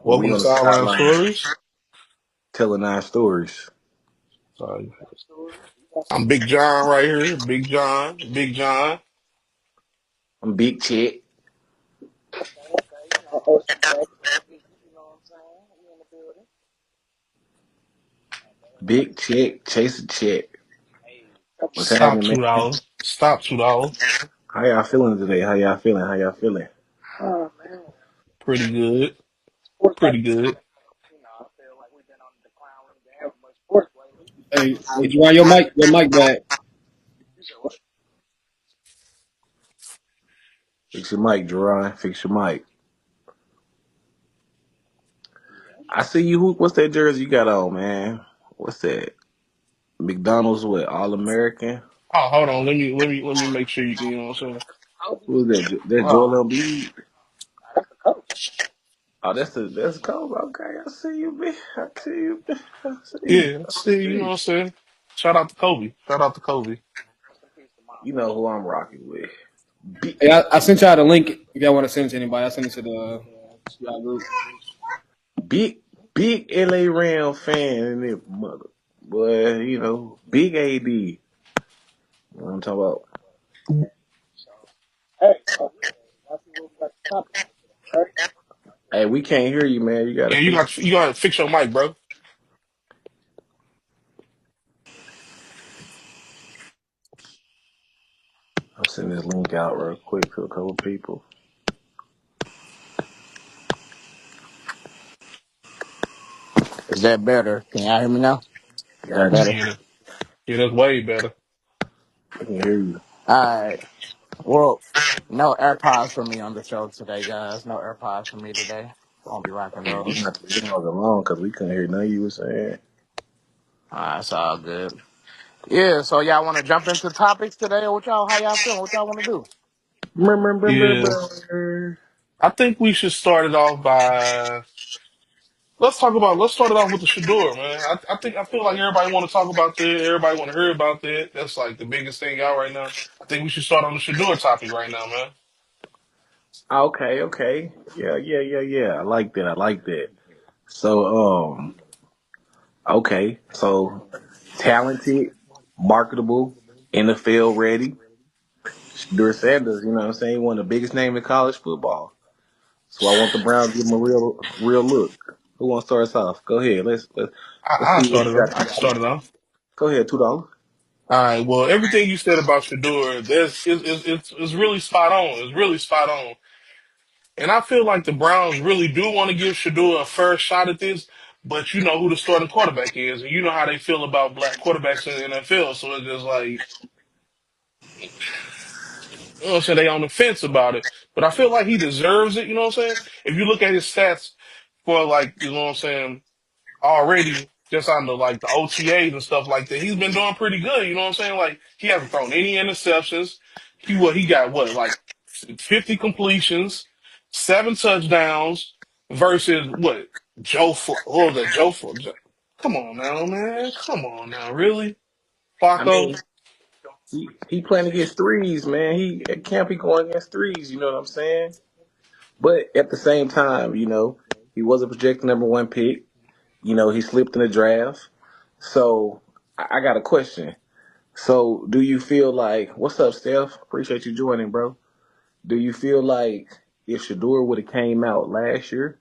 We Welcome to on the Sideline sideline Stories. telling our stories. Sorry. I'm Big John right here. Big John. Big John. I'm Big Chick, Big Chick, Chase a Chick. What's Stop happening, man? $2. Stop $2. How y'all feeling today? How y'all feeling? How y'all feeling? Pretty good. Pretty good. Hey, Dry, your mic back. Fix your mic, Jerron. Fix your mic. I see you. What's that jersey you got on, man? What's that? McDonald's what? All American? Oh, hold on. Let me make sure you know what I'm saying. Who's that? That Joel Oh. Embiid? Oh, that's cold. Okay, I see you, man. I see you. I see you. Yeah, I see, you know see. what I'm saying? Shout out to Kobe. Shout out to Kobe. You know who I'm rocking with. Big, Hey, I sent y'all the link if y'all want to send it to anybody. I sent it to the y'all group. big, big LA Ram fan in it, mother. Boy, big AD. You know what I'm talking about? Hey, we can't hear you, man. You gotta Yeah, you fix. got you got to fix your mic, bro. I'll send this link out real quick to a couple people. Is that better? Can y'all hear me now? Is that Gotcha. better? Yeah, yeah, that's way better. I can hear you. All right. Well, no AirPods for me on the show today, guys. No AirPods for me today. Won't be rocking Hey, you those. not the wrong alone because we couldn't hear nothing you were saying. It's all good. Yeah, so y'all want to jump into topics today, or what y'all? How y'all feeling? What y'all want to do? Brr, brr, brr, brr, Yeah. brr. I think we should start it off by let's start it off with the Shador, man. I feel like everybody want to talk about that. Everybody want to hear about that. That's like the biggest thing out right now. I think we should start on the Shador topic right now, man. Okay, okay. Yeah, yeah, yeah, yeah. I like that. I like that. So, okay. So, talented, marketable, NFL ready. Shador Sanders, you know what I'm saying? One of the biggest names in college football. So I want the Browns to give him a real look. Who wants to start us off? Go ahead. Let's I see what you started off. got. I started off. Go ahead, $2. All right. Well, everything you said about Shador, it's really spot on. It's really spot on. And I feel like the Browns really do want to give Shador a fair shot at this, but you know who the starting quarterback is, and you know how they feel about black quarterbacks in the NFL. So it's just like, you know what I'm saying, they on the fence about it. But I feel like he deserves it, you know what I'm saying? If you look at his stats for like, you know what I'm saying, already just on the like the OTAs and stuff like that, he's been doing pretty good, you know what I'm saying? Like he hasn't thrown any interceptions. He got what, like 50 completions, 7 touchdowns versus what, what was that, Come on now, man. Come on now, really? I Flacco? mean, he playing against threes, man. He at camp he going against threes. You know what I'm saying? But at the same time, he was a projected number one pick. He slipped in the draft. So I got a question. So do you feel like what's up, Steph? Appreciate you joining, bro. Do you feel like if Shador would have came out last year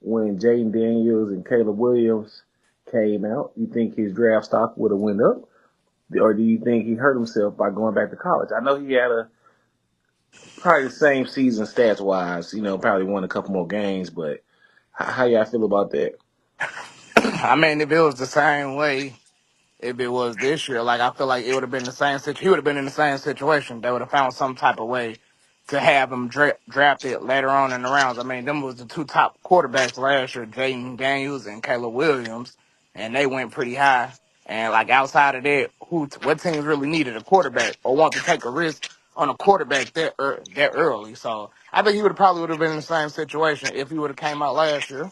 when Jaden Daniels and Caleb Williams came out, you think his draft stock would have went up? Or do you think he hurt himself by going back to college? I know he had probably the same season stats wise, probably won a couple more games, but how y'all feel about that? I mean, if it was the same way, if it was this year, like I feel like it would have been the same situation. He would have been in the same situation. They would have found some type of way to have him drafted later on in the rounds. I mean, them was the two top quarterbacks last year, Jaden Daniels and Caleb Williams, and they went pretty high. And like outside of that, what teams really needed a quarterback or want to take a risk on a quarterback that early? So I think he would have been in the same situation if he would have came out last year.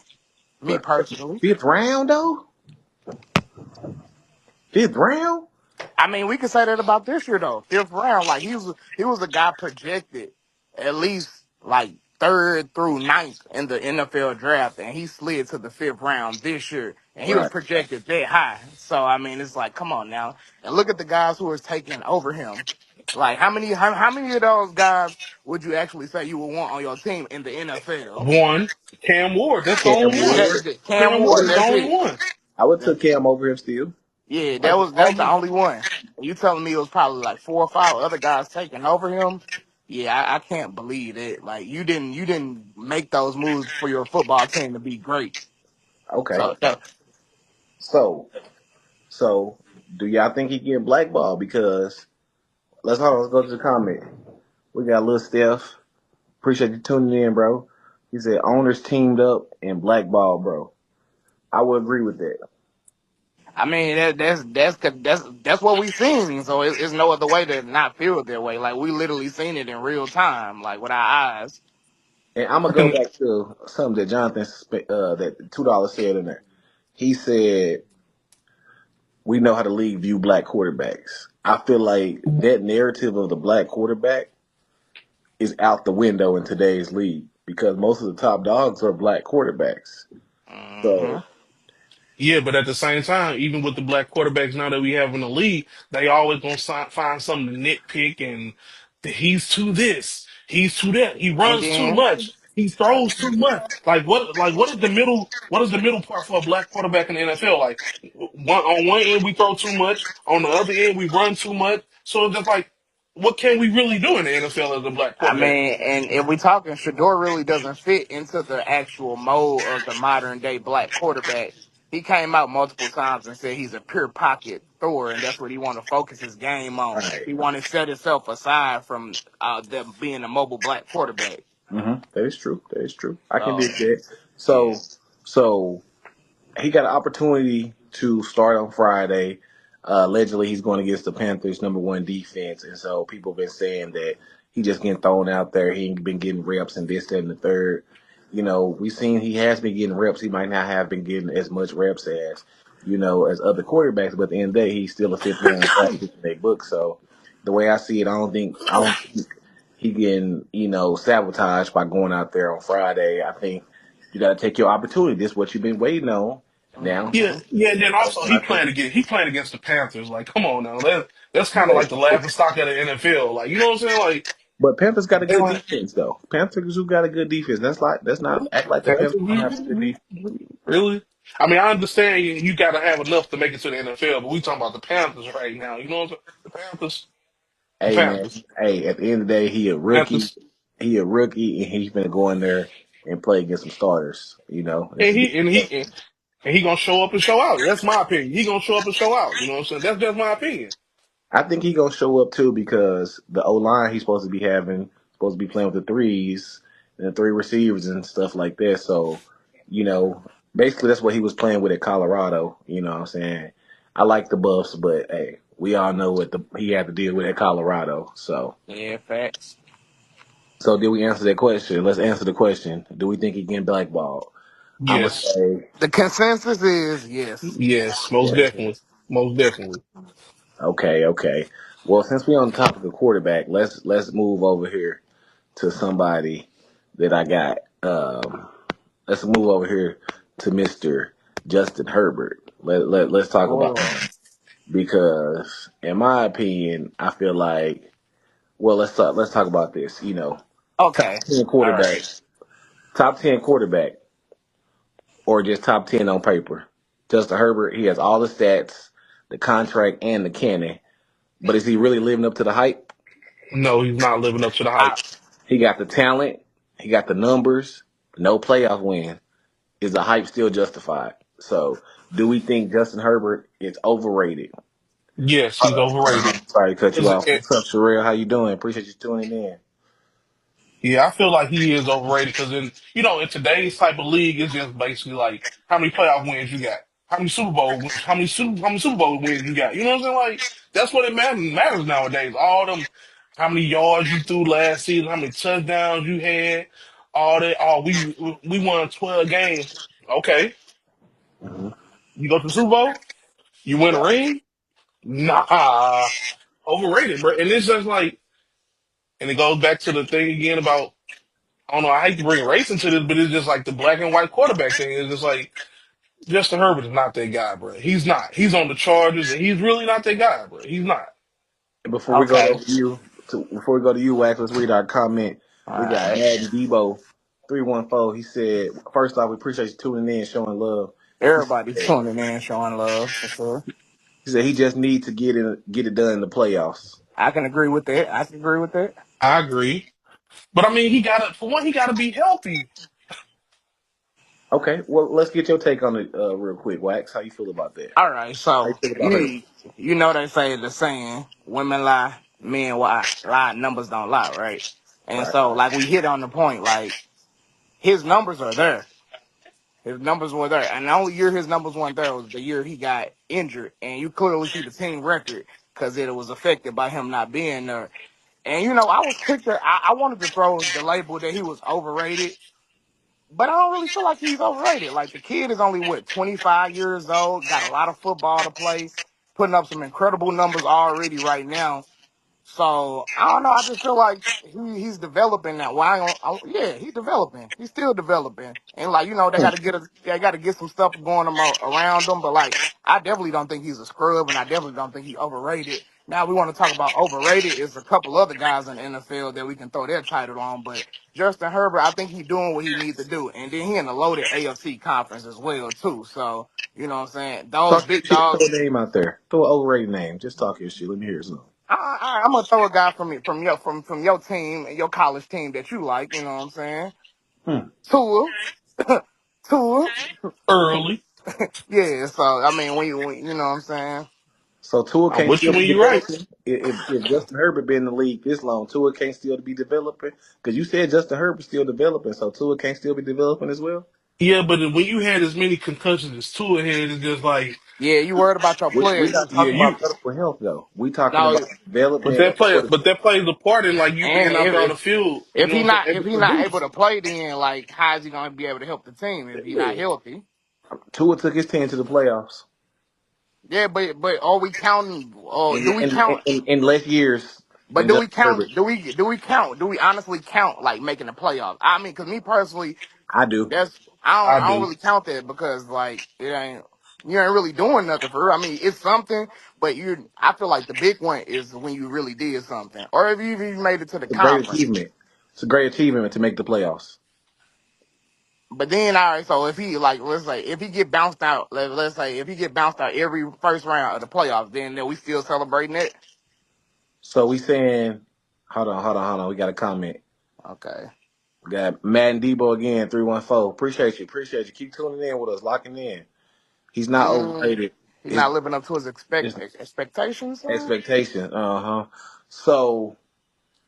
Me But personally. fifth round though, fifth round. I mean, we could say that about this year though. Fifth round, like he was a guy projected at least like third through ninth in the NFL draft, and he slid to the fifth round this year, and he was Right. projected that high. So I mean, it's like, come on now, and look at the guys who are taking over him. Like how many of those guys would you actually say you would want on your team in the NFL? One, Cam Ward. That's the Cam only one. Ward. Cam Cam I Ward Ward, is the would that's only it. one. I would took Cam over him still. Yeah, Like that's the almost. only one. And you telling me it was probably like four or five other guys taking over him? Yeah, I can't believe it. Like you didn't make those moves for your football team to be great. Okay. So that, So so do y'all think he getting blackballed? Because let's hold on, let's go to the comment. We got little Steph. Appreciate you tuning in, bro. He said owners teamed up and blackball, bro. I would agree with that. I mean that's what we seen. So it's no other way to not feel that way. Like we literally seen it in real time, like with our eyes. And I'm gonna go And back to something that that $2 said in there. He said we know how the league view black quarterbacks. I feel like that narrative of the black quarterback is out the window in today's league because most of the top dogs are black quarterbacks. Hmm. So yeah, but at the same time, even with the black quarterbacks now that we have in the league, they always gonna find something to nitpick and he's too this, he's too that, he And runs too then much, he throws too much. What is the middle? What is the middle part for a black quarterback in the NFL? Like on one end we throw too much, on the other end we run too much. So it's just like, what can we really do in the NFL as a black I quarterback? mean, and if we talking, Shador really doesn't fit into the actual mold of the modern day black quarterback. He came out multiple times and said he's a pure pocket thrower, and that's what he want to focus his game on. right. He want to set himself aside from them being a mobile black quarterback. That is true. That is true. I can dig So that. yeah, So he got an opportunity to start on Friday. Allegedly, he's going against the Panthers' number one defense, and so people have been saying that he just getting thrown out there. He ain't been getting reps and this, that, and the third. You know, we've seen he has been getting reps. He might not have been getting as much reps as as other quarterbacks, but at the end of the day, he's still a fifth round draft pick in their book. So the way I see it, I don't think he getting sabotaged by going out there on Friday. I think you got to take your opportunity. This is what you've been waiting on. Now, Yeah, hmm yeah, and then also I think, he playing against the Panthers. Like, come on now, that's kind of yeah, like the laughing stock of the NFL. Like, you know what I'm saying? Like, but Panthers got a they good like defense though. Panthers who got a good defense. That's not act like the Panthers, Panthers don't have a good defense. really. I mean, I understand you got to have enough to make it to the NFL, but we talking about the Panthers right now. You know what I'm saying? The Hey man, Panthers, hey, at the end of the day, he a rookie. Panthers, He a rookie, and he's gonna go in there and play against some starters. It's and a he and different. he and he gonna show up and show out. That's my opinion. He gonna show up and show out. You know what I'm saying? That's just my opinion. I think he gonna show up too because the O line he's supposed to be having supposed to be playing with the threes and the three receivers and stuff like that. So, basically that's what he was playing with at Colorado. You know what I'm saying? I like the Buffs, but hey, we all know what he had to deal with at Colorado. yeah, facts. So did we answer that question? Let's answer the question. Do we think he getting blackballed? I'm gonna Yes, say The consensus is yes. yes, most yes. definitely, most definitely. Okay, okay. Well, since we're on the topic of quarterback, let's move over here to somebody that I got. Let's move over here to Mr. Justin Herbert. Let's talk about Oh, him because, in my opinion, I feel like. Well, let's talk about this. Top okay. 10 All right. quarterback, top 10 quarterback, or just top 10 on paper. Justin Herbert, he has all the stats, the contract, and the cannon. But is he really living up to the hype? No, he's not living up to the I, hype. He got the talent, he got the numbers, no playoff win. Is the hype still justified? So, do we think Justin Herbert is overrated? Yes, he's overrated. Sorry to cut you Cause off. What's up, Sherelle? How you doing? Appreciate you tuning in. yeah, I feel like he is overrated because in today's type of league, it's just basically like how many playoff wins you got, how many Super Bowl wins you got. You know what I'm saying? Like that's what it matters nowadays. All them, how many yards you threw last season, how many touchdowns you had, all that. Oh, we won 12 games. Okay, Hmm. you go to the Super Bowl, you win a ring. Nah, overrated, bro. And it's just like, and it goes back to the thing again about I don't know. I hate to bring race into this, but it's just like the black and white quarterback thing. It's just like Justin Herbert is not that guy, bro. He's not. He's on the Chargers, and he's really not that guy, bro. He's not. And Okay. before we go to you, Wax, let's read our comment. All We got right. Madden Debo 314. He said, first off, we appreciate you tuning in, showing love. He Everybody said, tuning in, showing love for sure. he said he just needs to get it done in the playoffs. I can agree with that. I can agree with that. I agree, but I mean, he got to for one, he got to be healthy. Okay, well, let's get your take on it real quick, Wax. How you feel about that? All right, How you so feel about Herbert? you know they say the saying, women lie, men lie, numbers don't lie, right? And Right. so like we hit on the point, like his numbers are there. His numbers were there. And the only year his numbers weren't there was the year he got injured. And you clearly see the team record because it was affected by him not being there. And you know, I was quick to I wanted to throw the label that he was overrated. But I don't really feel like he's overrated. Like the kid is only what 25 years old, got a lot of football to play, putting up some incredible numbers already right now. So I don't know. I just feel like he's developing now. Well, yeah, he's developing. He's still developing, and like you know, they got to get some stuff going around him. But like, I definitely don't think he's a scrub, and I definitely don't think he's overrated. Now we want to talk about overrated. Is a couple other guys in the NFL that we can throw their title on, but Justin Herbert, I think he's doing what he needs to do, and then he in the loaded AFC conference as well too. So you know what I'm saying? Those Talk your big shit. Throw dogs. a name out there. Throw an overrated name. Just talk your shit. Let me hear something. I'm gonna throw a guy from your team, your college team that you like. You know what I'm saying? Hmm. Tua, Tua. Early. Yeah. So I mean, when you know what I'm saying? So Tua I'm can't with you still when be you're right. developing. If Justin Herbert been in the league this long, Tua can't still be developing. Because you said Justin Herbert's still developing, so Tua can't still be developing as well. Yeah, but when you had as many concussions as Tua had, it's just like Yeah, you worried about your We players. not yeah, talking you. about medical health though. We talking No, about development of But quarterback. that plays a part in like you and being out there on the field. You know what I'm saying? Able if to he not able produce. to play, then like how is he gonna be able to help the team if he not Yeah. healthy? Tua took his team to the playoffs Yeah, but are we counting? Do we in, count? in less years But than do we Justin Herbert. count? Do we count? Do we honestly count like making the playoffs? I mean, because me personally, I do. that's I I don't do. really count that because like you ain't really doing nothing for her. I mean, it's something, but I feel like the big one is when you really did something, or if you even made it to the It's a great conference. achievement. It's a great achievement to make the playoffs. But then, all right, so if he like, let's say if he get bounced out, let's say if he get bounced out every first round of the playoffs, then we still celebrating it. So we saying, hold on. We got a comment. Okay. We got Madden Debo again, 314. Appreciate you. Keep tuning in with us, locking in. He's not Mm, overrated. he's It's, not living up to his it's expectations. expectation. Uh-huh. So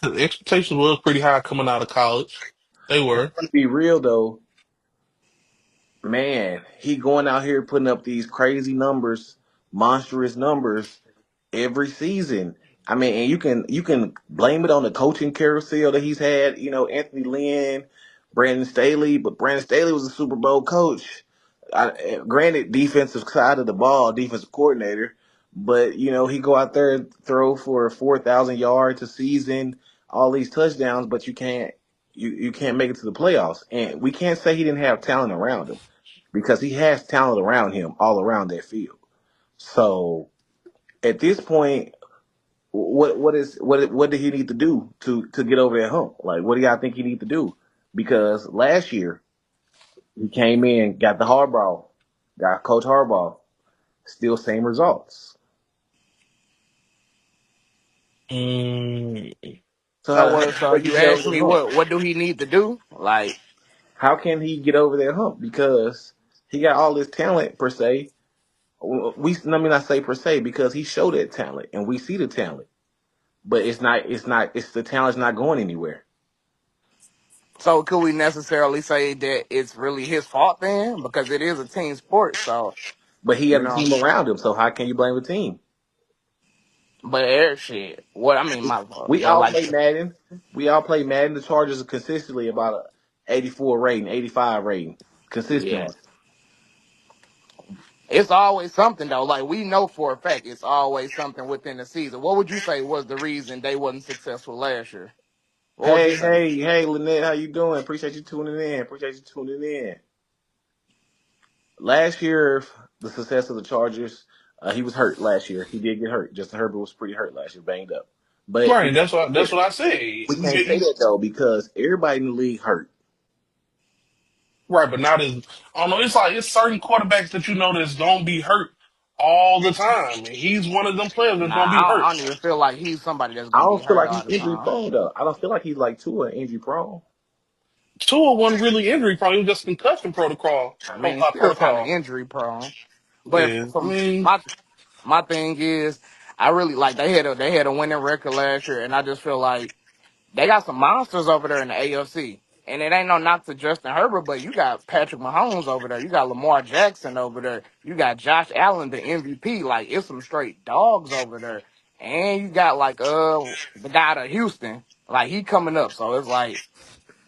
The expectations were pretty high coming out of college. They were. to be real though, man, he going out here putting up these crazy numbers, monstrous numbers every season. I mean, and you can blame it on the coaching carousel that he's had. You know, Anthony Lynn, Brandon Staley, but Brandon Staley was a Super Bowl coach. Granted, defensive side of the ball, defensive coordinator, but you know he go out there and throw for 4,000 yards a season, all these touchdowns, but you can't make it to the playoffs. And we can't say he didn't have talent around him because he has talent around him all around that field. So at this point, what did he need to do to get over that hump? Like, what do y'all think he need to do? Because last year he came in, got the hardball, got Coach Harbaugh, still same results. Mm, So So what? So how can he you get asked over the me hump? what do he need to do? Like, How can he get over that hump? Because he got all this talent per se. Let me not say per se because he showed that talent and we see the talent, but it's the talent's not going anywhere. so could we necessarily say that it's really his fault then? Because it is a team sport. So But he you had a know, team around him, so how can you blame the team? but air shit. What I mean, my fault. We But all like, play Madden. We all play Madden. The Chargers are consistently about a 84 rating, 85 rating, yeah, consistently. it's always something though. Like we know for a fact, it's always something within the season. What would you say was the reason they wasn't successful last year? What would you say? Hey, Lynette, how you doing? Appreciate you tuning in. Appreciate you tuning in. Last year, the success of the Chargers, he was hurt last year. He did get hurt. Justin Herbert was pretty hurt last year, banged up. But Right. That's what I say. we can't say that though because everybody in the league hurt. Right, but not as I don't know. It's like it's certain quarterbacks that you know that's gonna be hurt all the time, and he's one of them players that's Nah, gonna be I hurt. don't even feel like he's somebody that's I gonna be don't feel hurt like all he's the injury time. prone though. I don't feel like he's like Tua injury prone. Tua wasn't really injury prone; he was just concussion protocol I mean, he's still kind of protocol. injury prone. But Yeah, I from mean, my thing is, I really like they had a winning record last year, and I just feel like they got some monsters over there in the AFC. And it ain't no knock to Justin Herbert, but you got Patrick Mahomes over there. You got Lamar Jackson over there. You got Josh Allen, the MVP. Like, it's some straight dogs over there. And you got, like, the guy out of Houston. Like, he coming up. So it's like,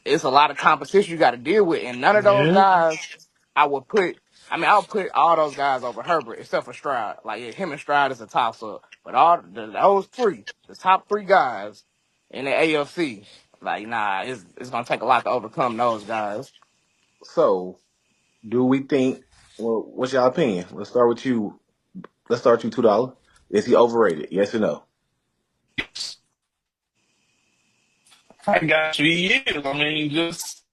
it's a lot of competition you got to deal with. And none of those yeah. guys I would put, I'll put all those guys over Herbert except for Stroud. Like, yeah, him and Stroud is a toss up. But those three, the top three guys in the AFC, like, nah, it's going to take a lot to overcome those guys. So, do we think? Well, what's your opinion? Let's start with you. Let's start with you, $2. Is he overrated? Yes or no? I got you. He is. I mean, just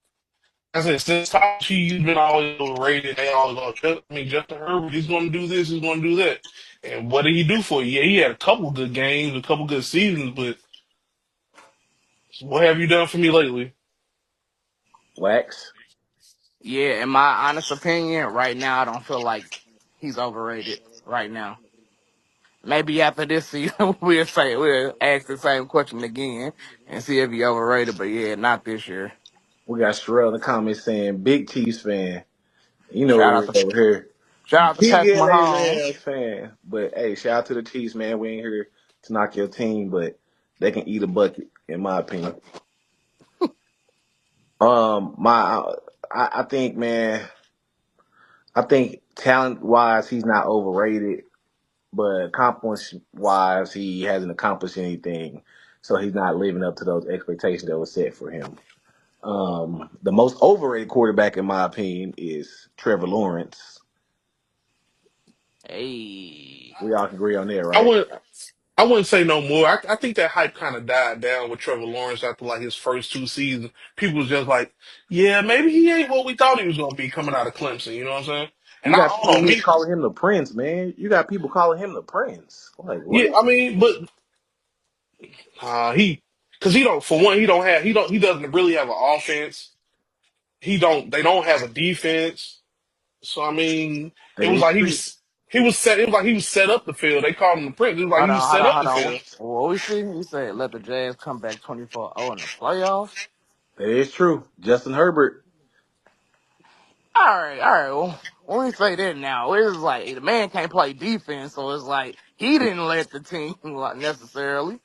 I said, since top he's been always overrated. They always go. I mean, Justin Herbert, he's going to do this, he's going to do that. And what did he do for you? Yeah, he had a couple good games, a couple good seasons, but what have you done for me lately? Wax. Yeah, in my honest opinion, right now, I don't feel like he's overrated right now. Maybe after this season, we'll ask the same question again and see if he overrated. But yeah, not this year. We got Sherelle in the comments saying big Chiefs fan. You know Shout what out it to is over here. shout out to Big Patrick LA Mahomes. Rams fan. But hey, shout out to the Chiefs, man. We ain't here to knock your team, but they can eat a bucket, in my opinion. My I think, man, I think talent wise he's not overrated, but accomplishment wise he hasn't accomplished anything. So he's not living up to those expectations that were set for him. The most overrated quarterback, in my opinion, is Trevor Lawrence. Hey, We all can agree on that, I right? wouldn't. I wouldn't say no more. I think that hype kind of died down with Trevor Lawrence after like his first two seasons. People was just like, yeah, maybe he ain't what we thought he was gonna be coming out of Clemson. You know what I'm saying? You And I got don't people know here me. calling him the prince, man. You got people calling him the prince. Like Yeah, what? I mean, but he because he don't for one he doesn't really have an offense. He don't they don't have a defense. So I mean, it That was is like true. he was set. It was like he was set up the field. They called him the prince. It was like hold he was on, hold set on, up hold the on. field. What we see? He said, "Let the Jazz come back 24-0 in the playoffs." That is true. Justin Herbert. All right. Well, when we say that now, it's like the man can't play defense, so it's like he didn't let the team like, necessarily.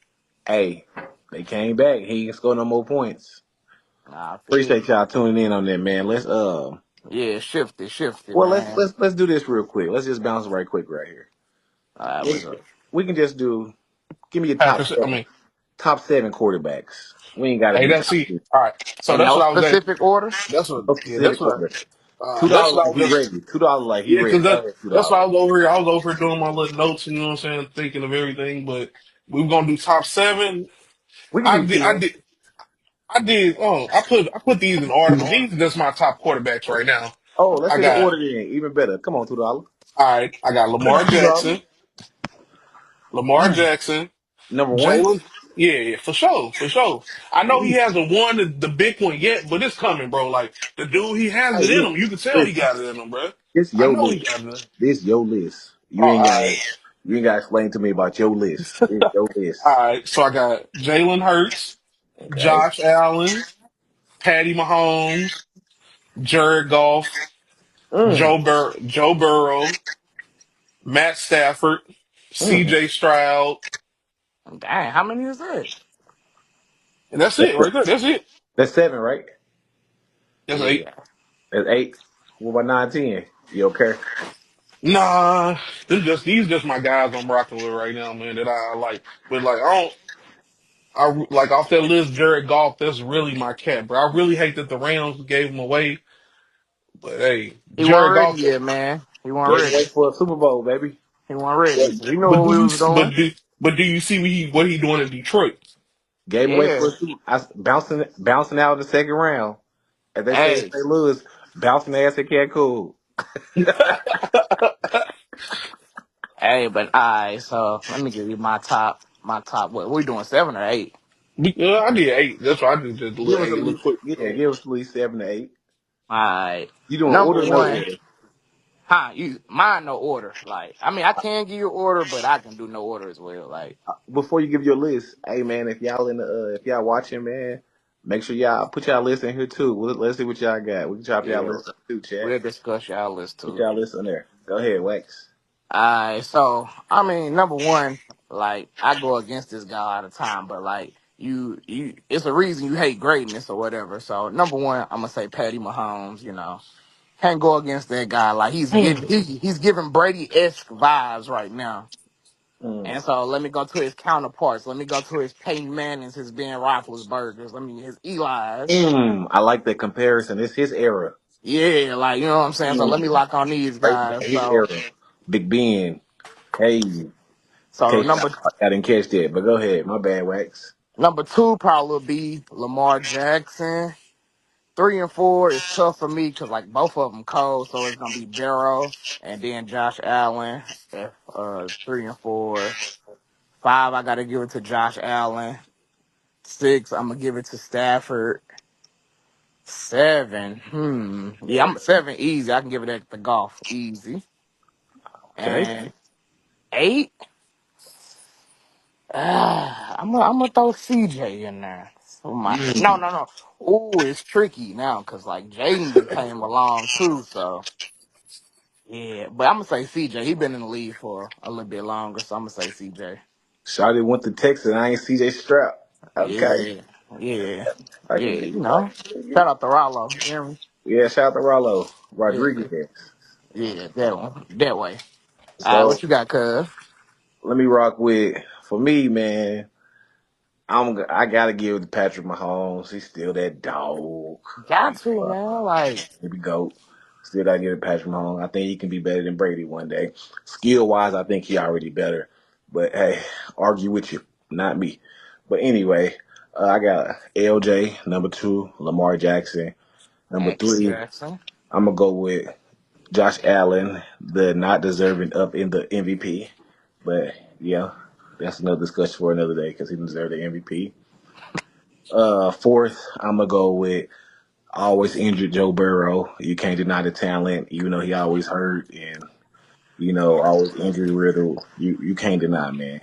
Hey, they came back. He ain't score no more points. Nah, I feel Appreciate you. y'all tuning in on that, man. Yeah, shifted, Well, let's man. let's let's do this real quick. Let's just bounce right quick right here. All right, We what's up? we can just do. Give me your top Packers. I seven. mean, Top seven quarterbacks. We ain't got to hey, do that's top see. ten. All right. So In that's no what I was at. specific order. That's what. No Yeah, specific order. Two that's dollars what I like was he just. ready. $2 like he Yeah, ready. because Go ahead, two that's why dollars. I was over here. I was over here doing my little notes, and you know what I'm saying, thinking of everything. But we were gonna do top seven. We can I do did. I 10. did. I did. Oh, I put these in order, but these are just my top quarterbacks right now. Oh, let's I hit the got. order then. Even better. Come on, $2. All right. I got Lamar $2. Jackson. Lamar Jackson. Number one. Jalen. Yeah, yeah, for sure, for sure. I know he Hey, hasn't won the big one yet, but it's coming, bro. Like the dude, he has it in listen, him. You can tell he listen. got it in him, bro. This I your know he list. got it. In him. This your list. Oh, all right. You ain't got to explain to me about your list. This your All list. right, so I got Jalen Hurts, Okay. Josh Allen, Patty Mahomes, Jared Goff, Mm, Joe Burrow, Matt Stafford, mm. C.J. Stroud, Dang, how many is that? and that's That's, it right there. That's it. that's seven, right? That's eight. Yeah. That's eight. What about 9, 10? You okay? Nah, these just my guys I'm rocking with right now, man. That I like. But like, I don't. like off that list, Jared Goff. That's really my cat, bro. I really hate that the Rams gave him away, but hey, He wasn't Jared ready Goff. yet, man. He wasn't Gave away ready. for a Super Bowl, baby. He wasn't ready. We knew But where do we you was going. but do you see what he doing in Detroit? Gave him away for Yeah. a Super. Bouncing out of the second round. As they say in Hey. St. Louis, bouncing ass at Cat Cool. Hey, but alright, so let me give you my top what we doing, 7 or 8? I did 8. That's why I did just a Give little us 8, at a little least, quick. yeah, give us at least 7 to 8. Alright. You doing Number order or no one, order? you mine no order. Like, I mean I can give you an order, but I can do no order as well. Like, Before you give your list, hey man, if y'all watching, man, make sure y'all put y'all list in here too. Let's see what y'all got. We can chop y'all yeah, list up too, chat. we'll discuss y'all list Put too. y'all list in there. Go ahead, Wax. Alright, so I mean, number one, like I go against this guy all the time, but like you it's a reason you hate greatness or whatever. So number one, I'm gonna say Patty Mahomes, Can't go against that guy. Like he's giving Brady esque vibes right now. Mm. And so let me go to his counterparts. Let me go to his Peyton Mannings, his Ben Roethlisbergers. Let me his Eli's. I like that comparison. It's his era. Yeah, like you know what I'm saying. So let me Mm. lock on these Right, guys. his So era. Big Ben. Hey, so okay, number I didn't catch that, but go ahead. My bad, Wax. number two probably will be Lamar Jackson. 3 and 4 is tough for me because like both of them cold, so it's gonna be Barrow and then Josh Allen. 3 and 4. 5, I gotta give it to Josh Allen. 6, I'm gonna give it to Stafford. 7, yeah, I'm 7 easy. I can give it to Golf easy. Okay. And 8, I'm gonna throw CJ in there. So no, Mm. no, no. Ooh, it's tricky now because like Jaden just came along too. So yeah, but I'm gonna say CJ. He been in the league for a little bit longer, so I'm gonna say CJ. Shawty went to Texas. I ain't CJ Stroud. Okay. Yeah, yeah, I yeah. can get it. I can dig it. Shout out to Rollo. You hear me? Yeah, shout out to Rollo Yeah, Rodriguez. yeah, that one, that way. So What you got, cuz? let me rock with for me, man. I gotta give it to Patrick Mahomes. He's still that dog. Got to, man. Like, Maybe GOAT. Still gotta give it to Patrick Mahomes. I think he can be better than Brady one day. Skill wise, I think he already better. But hey, argue with you, not me. But anyway, I got LJ number 2, Lamar Jackson number X 3. Jackson. I'm gonna go with Josh Allen, the not deserving up in the MVP. But yeah, that's another discussion for another day because he deserved the MVP. Fourth, I'm gonna go with always injured Joe Burrow. You can't deny the talent, even though he always hurt and always injury riddled. You can't deny, man.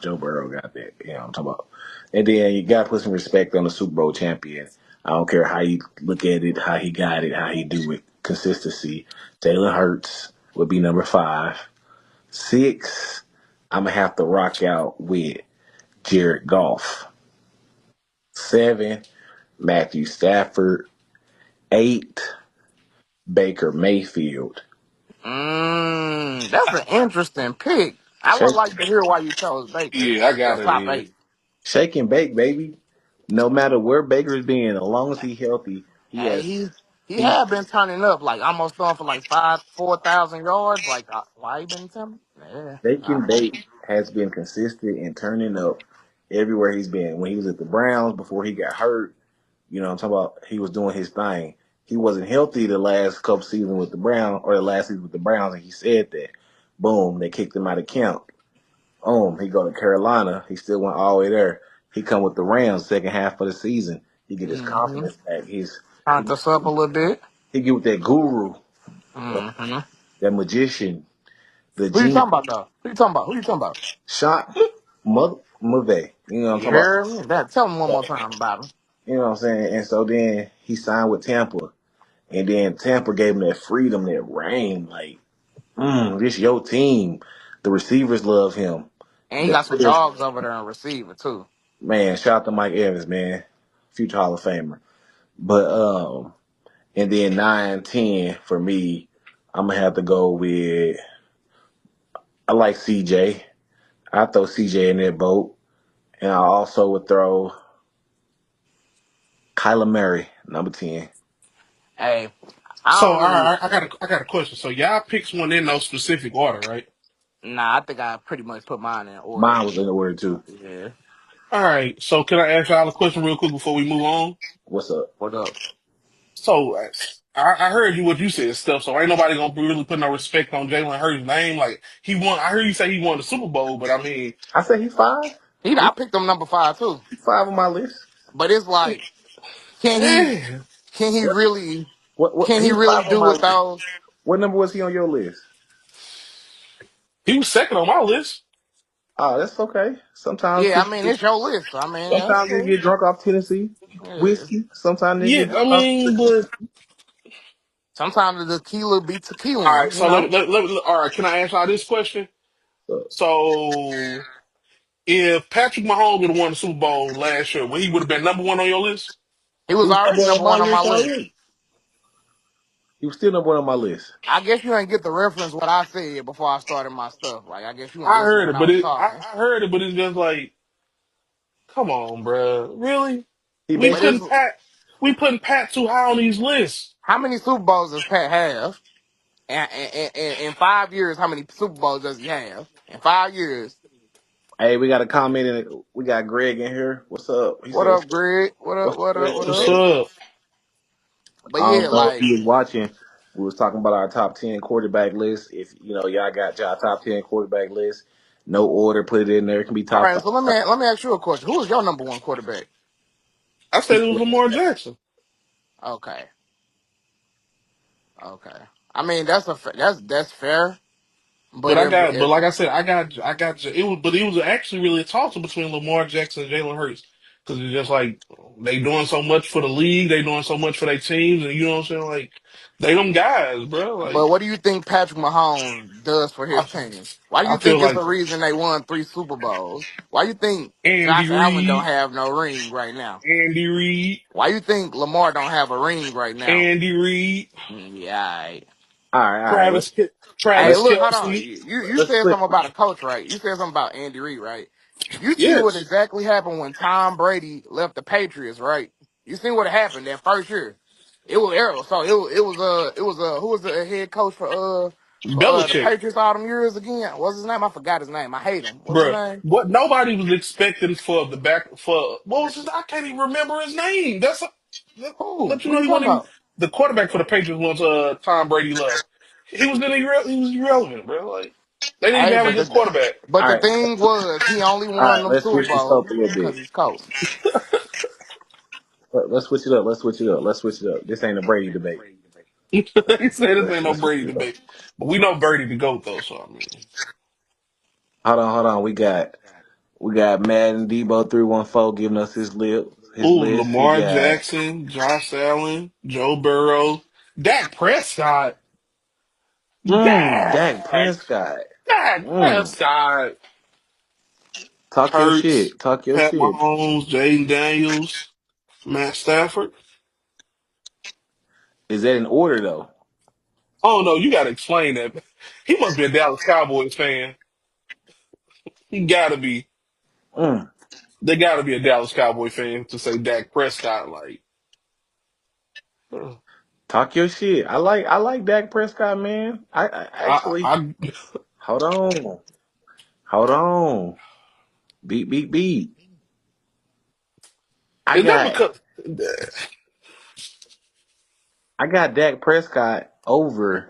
Joe Burrow got that. You know what I'm talking about. And then you gotta put some respect on the Super Bowl champion. I don't care how you look at it, how he got it, how he do it. Consistency. Jalen Hurts would be number 5. 6, I'm gonna have to rock out with Jared Goff. 7, Matthew Stafford. 8, Baker Mayfield. That's an interesting pick. I would Shake, like to hear why you chose Baker. Yeah, I Your got it top here. 8. shake and bake, baby. No matter where Baker is being, as long as he's healthy, he Hey, has he he's had been turning up, like almost throwing for like 4,000 yards. Like, why he been telling? Yeah, Shake I and don't know. Bake has been consistent and turning up everywhere he's been. When he was at the Browns before he got hurt, I'm talking about he was doing his thing. He wasn't healthy the last couple seasons with the Browns or the last season with the Browns, and he said that. Boom, they kicked him out of camp. He go to Carolina. He still went all the way there. He come with the Rams second half of the season. He get his Mm-hmm. confidence back. Turned us up a little bit. He get with that guru, Mm-hmm. that magician, the Who you genie talking about though? Who you talking about? Who you talking about? shot mother Move. You know what I'm You talking about? heard me? Tell him one more time about him. You know what I'm saying? And so then he signed with Tampa. And then Tampa gave him that freedom, that reign. Like, this your team. The receivers love him. And he The got some players, dogs over there in receiver too. man, shout out to Mike Evans, man. Future Hall of Famer. But and then 9, 10 for me, I'm gonna have to go with I like CJ. I throw CJ in that boat. And I also would throw Kyler Murray, number 10. Hey, I So, don't all really. right, I got a question. So, y'all picks one in no specific order, right? Nah, I think I pretty much put mine in order. Mine was in order too. Yeah. All right. So, can I ask y'all a question real quick before we move on? What's up? What up? So, I heard you what you said, stuff. So, ain't nobody gonna really put no respect on Jalen Hurts' name. Like he won. I heard you say he won the Super Bowl, but I mean, I said he's five. I picked him number 5 too. He's five on my list. But it's like, can he? eh, Can he What? really? What? Can he He's really five on do my with list. those? What number was he on your list? he was second on my list. Oh, that's okay. Sometimes Yeah, I people, mean it's your list. I mean that's sometimes you cool. get drunk off Tennessee Yeah. whiskey. Sometimes they Yeah, get I drunk off. mean, but Sometimes the tequila be all tequila, right. you So know. all right. Can I ask y'all this question? So, So, if Patrick Mahomes would have won the Super Bowl last year, would he would have been number one on your list? He he was was number already one on number my one on my list list. already. He was still number one on my list. I guess you ain't get the reference what I said before I started my stuff. Like I guess you ain't I listen heard when it, I but was talking. I heard it, but it's just like, come on, bro, really? He We But basically putting it's Pat, we putting Pat too high on these lists. how many Super Bowls does Pat have? And in 5 years, how many Super Bowls does he have? In 5 years. Hey, we got a comment in. We got Greg in here. What's up? He What says, up, Greg? What up? "What's What up? Greg What What's up? today?" up? But I yeah, don't know if like you was watching. We was talking about our top 10 quarterback list. If y'all got y'all top 10 quarterback list, no order, put it in there. It can be all top right. five. So let me ask you a question. Who is your number one quarterback? I He said it was said, Lamar Jackson, Okay, okay. I mean that's fair. but But if like I said, it was, but it was actually really a toss up between Lamar Jackson and Jalen Hurts because it's just like they doing so much for the league, they doing so much for their teams, and you know what I'm saying, like they them guys, bro. But Like what do you think Patrick Mahomes does for I, his team? Why do I you feel think it's the like reason they won 3 Super Bowls? Why you think Andy Josh Allen don't Reid, have no ring right now? Andy Reid, Why you think Lamar don't have a ring right now? Andy Reid, Yeah. All right. "All right, all right, Travis, Hey, Travis let's look, hold on. Kelsey. You let's said split." something about a coach, right? You said something about Andy Reid, right? You see what Yes, exactly happened when Tom Brady left the Patriots, right? You seen what happened that first year. It was Errol. So it was who was the head coach for the Belichick. Patriots all them years again? What's his name? I forgot his name. I hate him. What's his Bruh, name? what nobody was expecting for the back for what was his? I can't even remember his name. Who? Let you Who know you he talking wasn't even about? the quarterback for the Patriots once Tom Brady left. He was irrelevant, bro. Like they didn't even Hey, have a but good the quarterback. but All the right, thing was he only all won right. them Let's Super switch this up Bowls a little because bit. he's coach. Let's switch it up. Let's switch it up. Let's switch it up. This ain't a Brady debate. He said this ain't no Let's switch Brady it up. debate, but we know Brady the goat though. So I mean, Hold on. We got Madden Debo 314 giving us his ooh, list. We Lamar got Jackson, Josh Allen, Joe Burrow, Dak Prescott, Dak Dak, Prescott. Dak Mm. Prescott. Talk your Hurts, shit. Talk your Pat shit. Mahomes, Jaden Daniels, Matt Stafford. Is that in order though? Oh no, you gotta explain that. He must be a Dallas Cowboys fan. He gotta be. Mm. They gotta be a Dallas Cowboy fan to say Dak Prescott. Like, Talk your shit. I like Dak Prescott, man. I actually I hold on. Hold on. Beat. I is that got because I got Dak Prescott over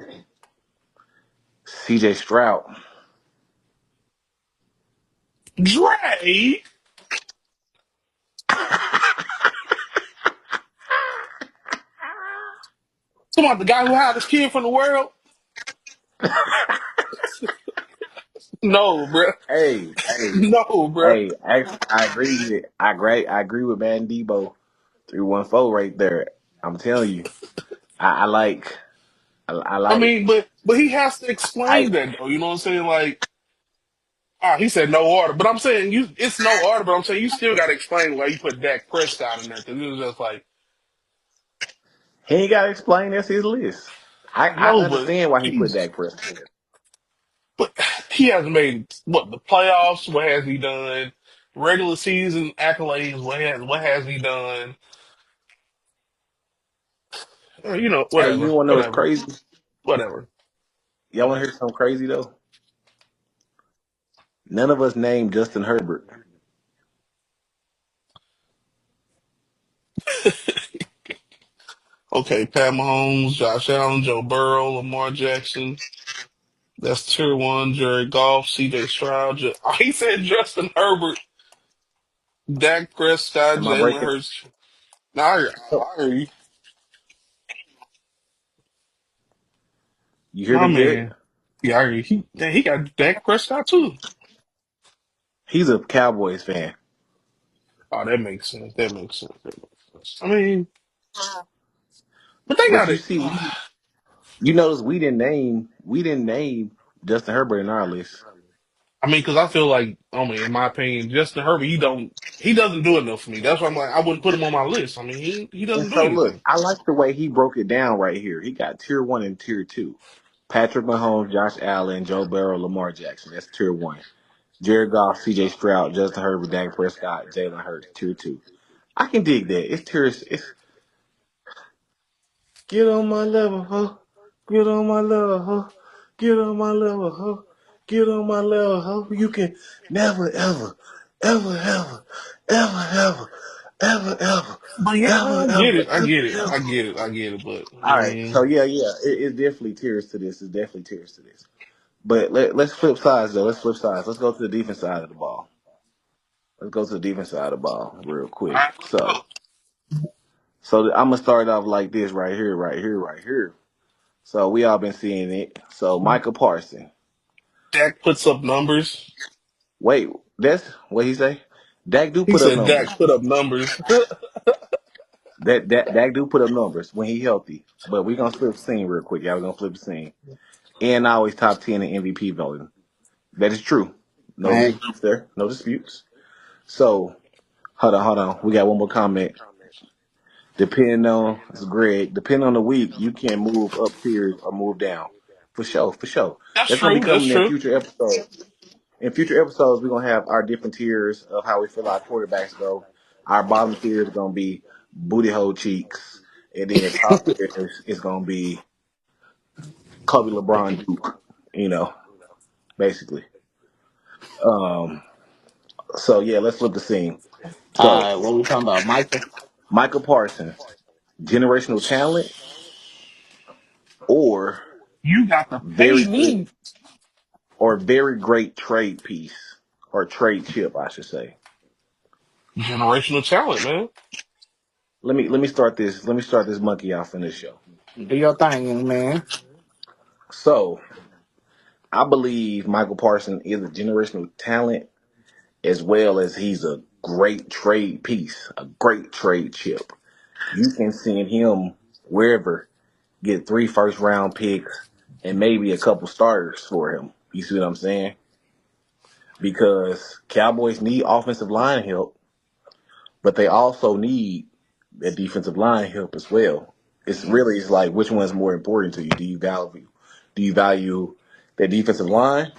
CJ Stroud. Dre, talking about the guy who hired his kid from the world? No, bro. Hey, hey, No, bro. hey. Actually, I agree with it. I agree with Madden Debo 314 right there. I'm telling you. I like I I like mean, but he has to I explain that though. You know what I'm saying? Like, he said no order, but I'm saying it's no order. But I'm saying you still got to explain why you put Dak Prescott in there because it was just like, he ain't gotta explain that's his list. I I know, but understand why he put he's Dak Prescott. but he hasn't made what the playoffs. What has he done? regular season accolades. What has he done? Hey, you Whatever, want to know what's whatever, crazy? whatever. Y'all want to hear something crazy though? None of us named Justin Herbert. Okay, Pat Mahomes, Josh Allen, Joe Burrow, Lamar Jackson. That's tier one. Jared Goff, C.J. Stroud. He said Justin Herbert, Dak Prescott, Am I Jalen breaking? Hurts. Now So, I hear you. you hear My me, Garrett? man. Yeah, I hear you. He got Dak Prescott too. He's a Cowboys fan. Oh, that makes sense. That makes sense. That makes sense. I mean, but they But got you it. see, you notice we didn't name Justin Herbert in our list. I mean, because I feel like, I mean, in my opinion, Justin Herbert, he doesn't do enough for me. That's why I'm like, I wouldn't put him on my list. I mean, he And doesn't do so look, anything. I like the way he broke it down right here. He got tier one and tier two. Patrick Mahomes, Josh Allen, Joe Burrow, Lamar Jackson. That's tier one. Jared Goff, C.J. Stroud, Justin Herbert, Dak Prescott, Jalen Hurts, tier two. I can dig that. It's tier. It's get on my level, huh? Get on my level, huh? Get on my level, huh? Get on my level, huh? You can never, ever, ever, ever, ever, ever, ever, ever, But yeah, ever, I get ever, it. I ever, get it. ever. I get it. I get it. But I All right, so mean, yeah, it's definitely tears to this. It's definitely tears to this. But let's flip sides though. Let's flip sides. Let's go to the defense side of the ball. Let's go to the defense side of the ball real quick. I So, I'm gonna start off like this right here, right here, right here. So we all been seeing it. So Michael Parsons. Dak puts up numbers. Wait, that's what he say. Dak do He put up said Dak numbers. put up numbers. That Dak do put up numbers when he healthy. But we gonna flip the scene real quick. Y'all we gonna flip the scene. And always top 10 in MVP voting. That is true. No Man, disputes there. No disputes. So hold on. We got one more comment. Depending on it's Greg, depending on the week, you can move up tiers or move down. For sure, for sure. That's That's gonna be true. That's coming in true. future episodes. In future episodes, we're gonna have our different tiers of how we feel our quarterbacks go. Our bottom tier is gonna be booty hole cheeks, and then the top tier is gonna be Kobe LeBron Duke. You know, basically. Um. So yeah, let's flip the scene. So what we talking about, Michael? Michael Parsons, generational talent or You got to pay very great me. very great trade piece or trade chip, I should say. Generational talent, man. Let me start this. Let me start this monkey off in this show. Do your thing, young man. So I believe Michael Parsons is a generational talent as well as he's a great trade piece, a great trade chip. You can send him wherever, get 3 first-round picks and maybe a couple starters for him. You see what I'm saying? Because Cowboys need offensive line help, but they also need that defensive line help as well. It's like which one's more important to you? Do you value that defensive line,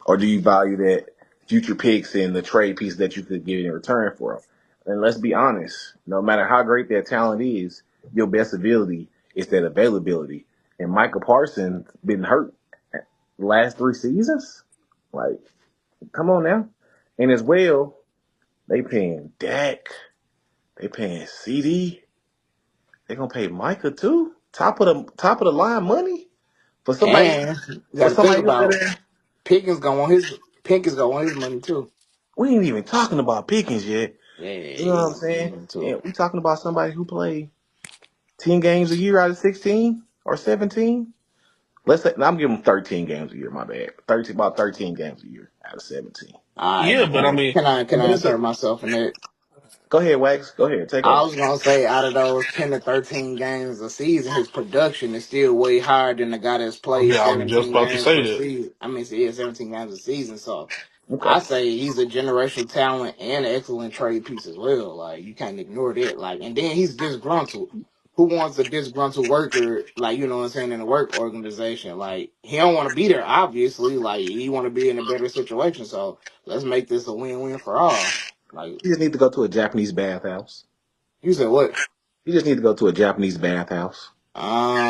or do you value that future picks and the trade piece that you could get in return for them? And let's be honest, no matter how great that talent is, your best ability is that availability. And Michael Parsons been hurt the last 3 seasons. Like, come on now. And as well, they paying Dak, they paying CD, they gonna pay Micah too. Top of the line money for somebody And you got for to think somebody who about better. Pickens gonna want his money too. We ain't even talking about Pickens yet. Yeah, You know he what I'm gonna want his saying? money too. And we talking about somebody who played 10 games a year out of 16 or 17. Let's say I'm giving him 13 games a year. My bad. 13 games a year out of 17. All right, Yeah, but I mean, can And I then insert myself in that? go ahead, Wax. Go ahead. Take I over. was gonna say out of those 10 to 13 games a season, his production is still way higher than the guy that's played yeah, I was just 17 about to games say per that. season. I mean, yeah, 17 games a season. So Okay. I say he's a generational talent and an excellent trade piece as well. Like you can't ignore that. Like, and then he's disgruntled. who wants a disgruntled worker, like, you know what I'm saying, in a work organization? Like, he don't want to be there, obviously. Like, he want to be in a better situation. So let's make this a win-win for all. Like, He just need to go to a Japanese bathhouse. you said what? He just need to go to a Japanese bathhouse.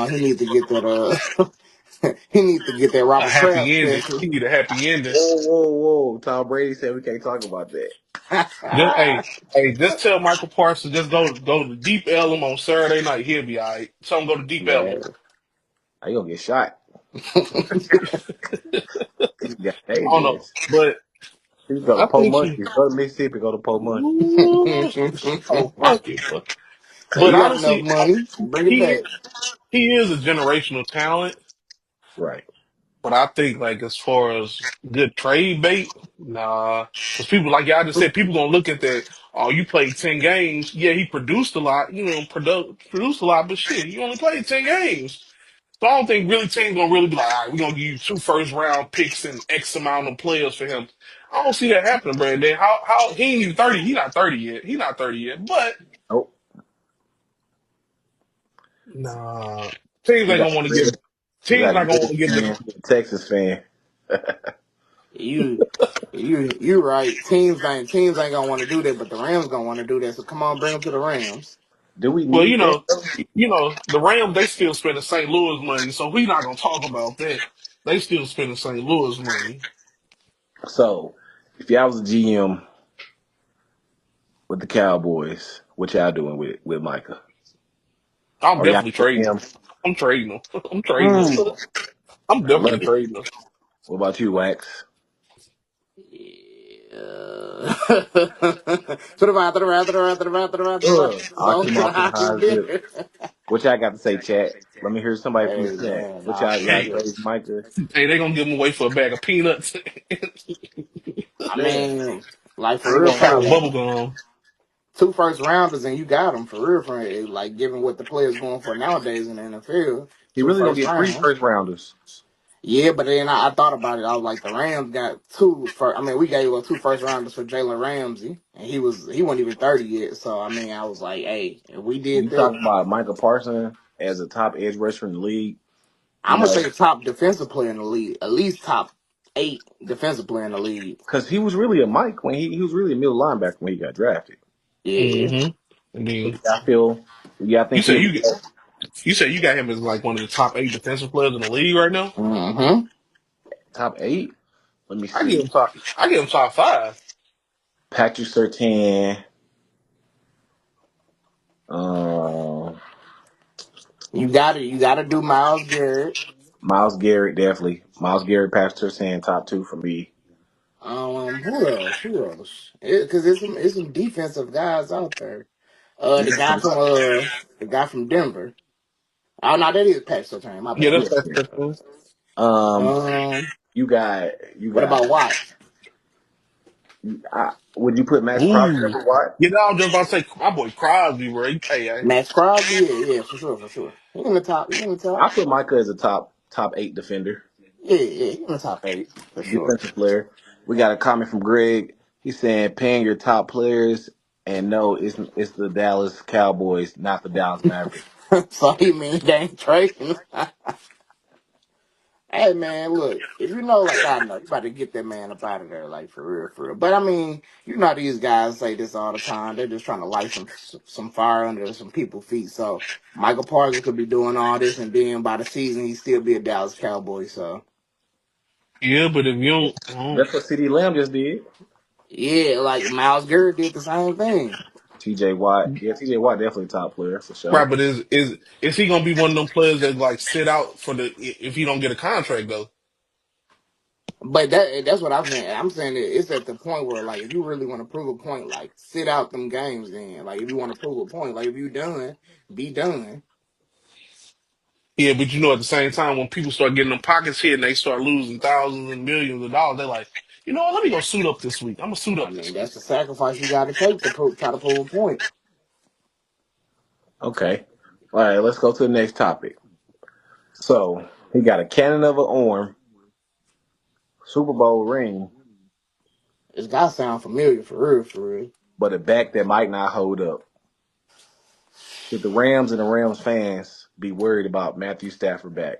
He needs to get that he needs to get that A Robert Kraft happy ending. special. He need a happy ending. Whoa, whoa, whoa! Tom Brady said we can't talk about that. Just, hey, just tell Michael Parsons just go to Deep Ellum on Saturday night. He'll be all right. Tell him go to Deep Ellum. Man. How you gonna get shot? He got I don't know, dangerous. but He go to I Po think Muncie. he. Go to Mississippi. Go to Po Muncie. Ooh, oh fuck it, bro. Say But you got enough honestly, money, bring it he back. he is a generational talent. Right. But I think like as far as good trade bait, nah. Because people like y'all just said, people gonna look at that. Oh, you played 10 games. Yeah, he produced a lot. You know, produced a lot, but shit, you only played 10 games. So I don't think really teams gonna really be like, all right, we're gonna give you 2 first round picks and X amount of players for him. I don't see that happening, Brandon. How he ain't even 30. He not 30 yet. He not 30 yet. But Oh, nah, teams we ain't got gonna want to Grizz. give. We Teams got not gonna want Grizz to give the. fan, Texas fan. You you right. Teams ain't gonna want to do that, but the Rams gonna want to do that. So come on, bring them to the Rams. Do we Well, need that though? the Rams they still spending St. Louis money, so we not gonna talk about that. They still spending St. Louis money. So, if y'all was a GM with the Cowboys, what y'all doing with Micah? I'm Are y'all definitely getting trading them. him? I'm trading them. I'm trading them. Mm, I'm I definitely love it. trading them. What about you, Wax? Yeah. To the right, to the right, to the right, to the right, to the right, to the right. Knock Go him to the off to the highest highest bidder. bidder. What y'all got to say, chat? Let me hear somebody from the Hey chat. man, What nah, for y'all Hey, real. trade Micah? hey, they gonna give them away for a bag of peanuts. I Yeah, mean, like I for ain't real, gonna Bag lie. of probably bubble gum. two first rounders and you got them for real. For like given what the players going for nowadays in the NFL, He two really gonna first get three rounds. first rounders. Yeah, but then I thought about it. I was like, the Rams got two. I mean, we gave up two first rounders for Jalen Ramsey, and he wasn't even 30 yet. So I mean, I was like, hey, if we When did you talk that, about Michael Parsons as a top edge rusher in the league, you I'm gonna know, say top defensive player in the league, at least top 8 defensive player in the league. because he was really a Mike when he was really a middle linebacker when he got drafted. Yeah. Mm-hmm. And So then I feel, yeah, I you think said he'll be you you said you got him as like one of the top 8 defensive players in the league right now. Mm-hmm. top 8. Let me I give see. him top. I give him top 5. Patrick Surtain, um, You gotta do Miles Garrett. Miles Garrett, definitely. Miles Garrett, Patrick Surtain, top 2 for me. Who else? Who else? Because it's some defensive guys out there. You The got guy some, from the guy from Denver. Oh no, that is Pat Surtain. My Yeah, bad. that's yeah. that's cool. Um, Um, you got, you what got. about Watt? Would you put Max Crosby Ooh. over Watt? You know, I was just about to say my boy Crosby, bro. Hey, Max Crosby? Yeah, yeah, for sure, for sure. He in the top. He in the I top. put Micah as a top 8 defender, Yeah, yeah, he in the top 8 for sure. defensive player. We got a comment from Greg. He's saying paying your top players, and no, it's the Dallas Cowboys, not the Dallas Mavericks. So he mean they ain't trading. Hey man, look, if you know, like I know, you about to get that man up out of there, like for real, for real. But I mean, you know, these guys say this all the time. They're just trying to light some fire under some people's feet. So Michael Parsons could be doing all this, and then by the season, he still be a Dallas Cowboy. So yeah, but if you don't, I don't That's what CD Lamb just did. yeah, like Miles Garrett did the same thing. TJ Watt, yeah, TJ Watt definitely top player for sure. right, but is he gonna be one of them players that like sit out for the if he don't get a contract though? But that's what I'm saying. I'm saying that it's at the point where, like, if you really want to prove a point, like, sit out them games. Then, like, if you want to prove a point, like, if you done, be done. Yeah, but you know, at the same time, when people start getting them pockets hit and they start losing thousands and millions of dollars, they're like, you know what? Let me go suit up this week. I'm gonna suit I up this mean, week. that's the sacrifice you got to take to try to prove a point. Okay. All right, let's go to the next topic. So he got a cannon of an arm, Super Bowl ring, It's got to sound familiar for real, for real. but a back that might not hold up. Should the Rams and the Rams fans be worried about Matthew Stafford back?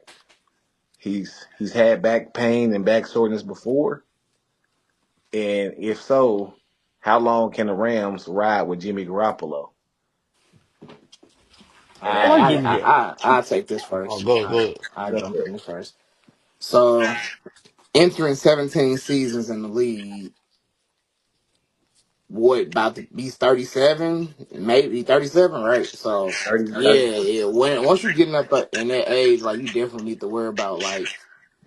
He's had back pain and back soreness before, and if so, how long can the Rams ride with Jimmy Garoppolo? And I that, like I Jimmy I G. I'll take this Oh, first. go ahead, go ahead. I that's jump it. in this first. So entering 17 seasons in the league, what about to be 37, maybe 37, right? So 30, 30. yeah, when once you getting up in that age, like you definitely need to worry about like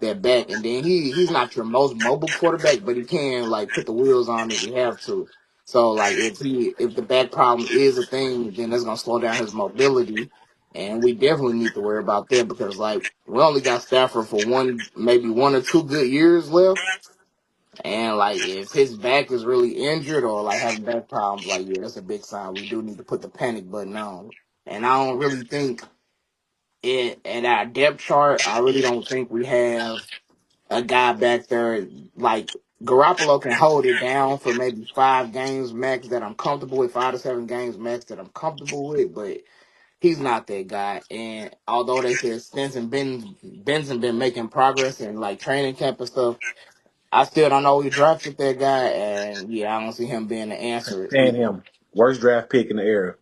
that back. And then he's not your most mobile quarterback, but he can like put the wheels on if you have to. So like if the back problem is a thing, then that's gonna slow down his mobility. And we definitely need to worry about that because like we only got Stafford for maybe 1 or 2 good years left. And like if his back is really injured or like having back problems, like yeah, that's a big sign. We do need to put the panic button on. And I don't really think it at our depth chart, I really don't think we have a guy back there like Garoppolo can hold it down for maybe 5 games max that I'm comfortable with, 5 to 7 games max that I'm comfortable with, but he's not that guy. And although they said Benson been making progress in like training camp and stuff, I still don't know who drafted that guy, and yeah, I don't see him being the answer Paying either. him worst draft pick in the era.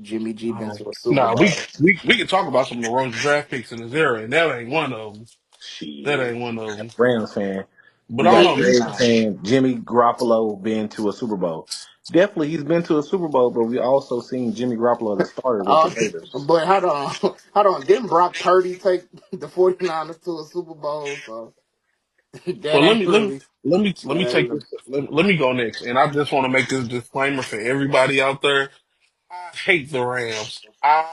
Jimmy G been to a Super Nah, Bowl. we can talk about some of the wrong draft picks in this era, and that ain't one of them. That Shit, ain't one of them. Rams fan. But You I got don't Yeah, know. he's He, Graves not. saying Jimmy Garoppolo been to a Super Bowl. Definitely, he's been to a Super Bowl, but we also seen Jimmy Garoppolo the starter with the Uh, Raiders. but hold on, hold on. Didn't Brock Purdy take the 49ers to a Super Bowl? So that well, ain't really. let That me ain't take really. this. Let me go next, and I just want to make this disclaimer for everybody out there. I hate the Rams. I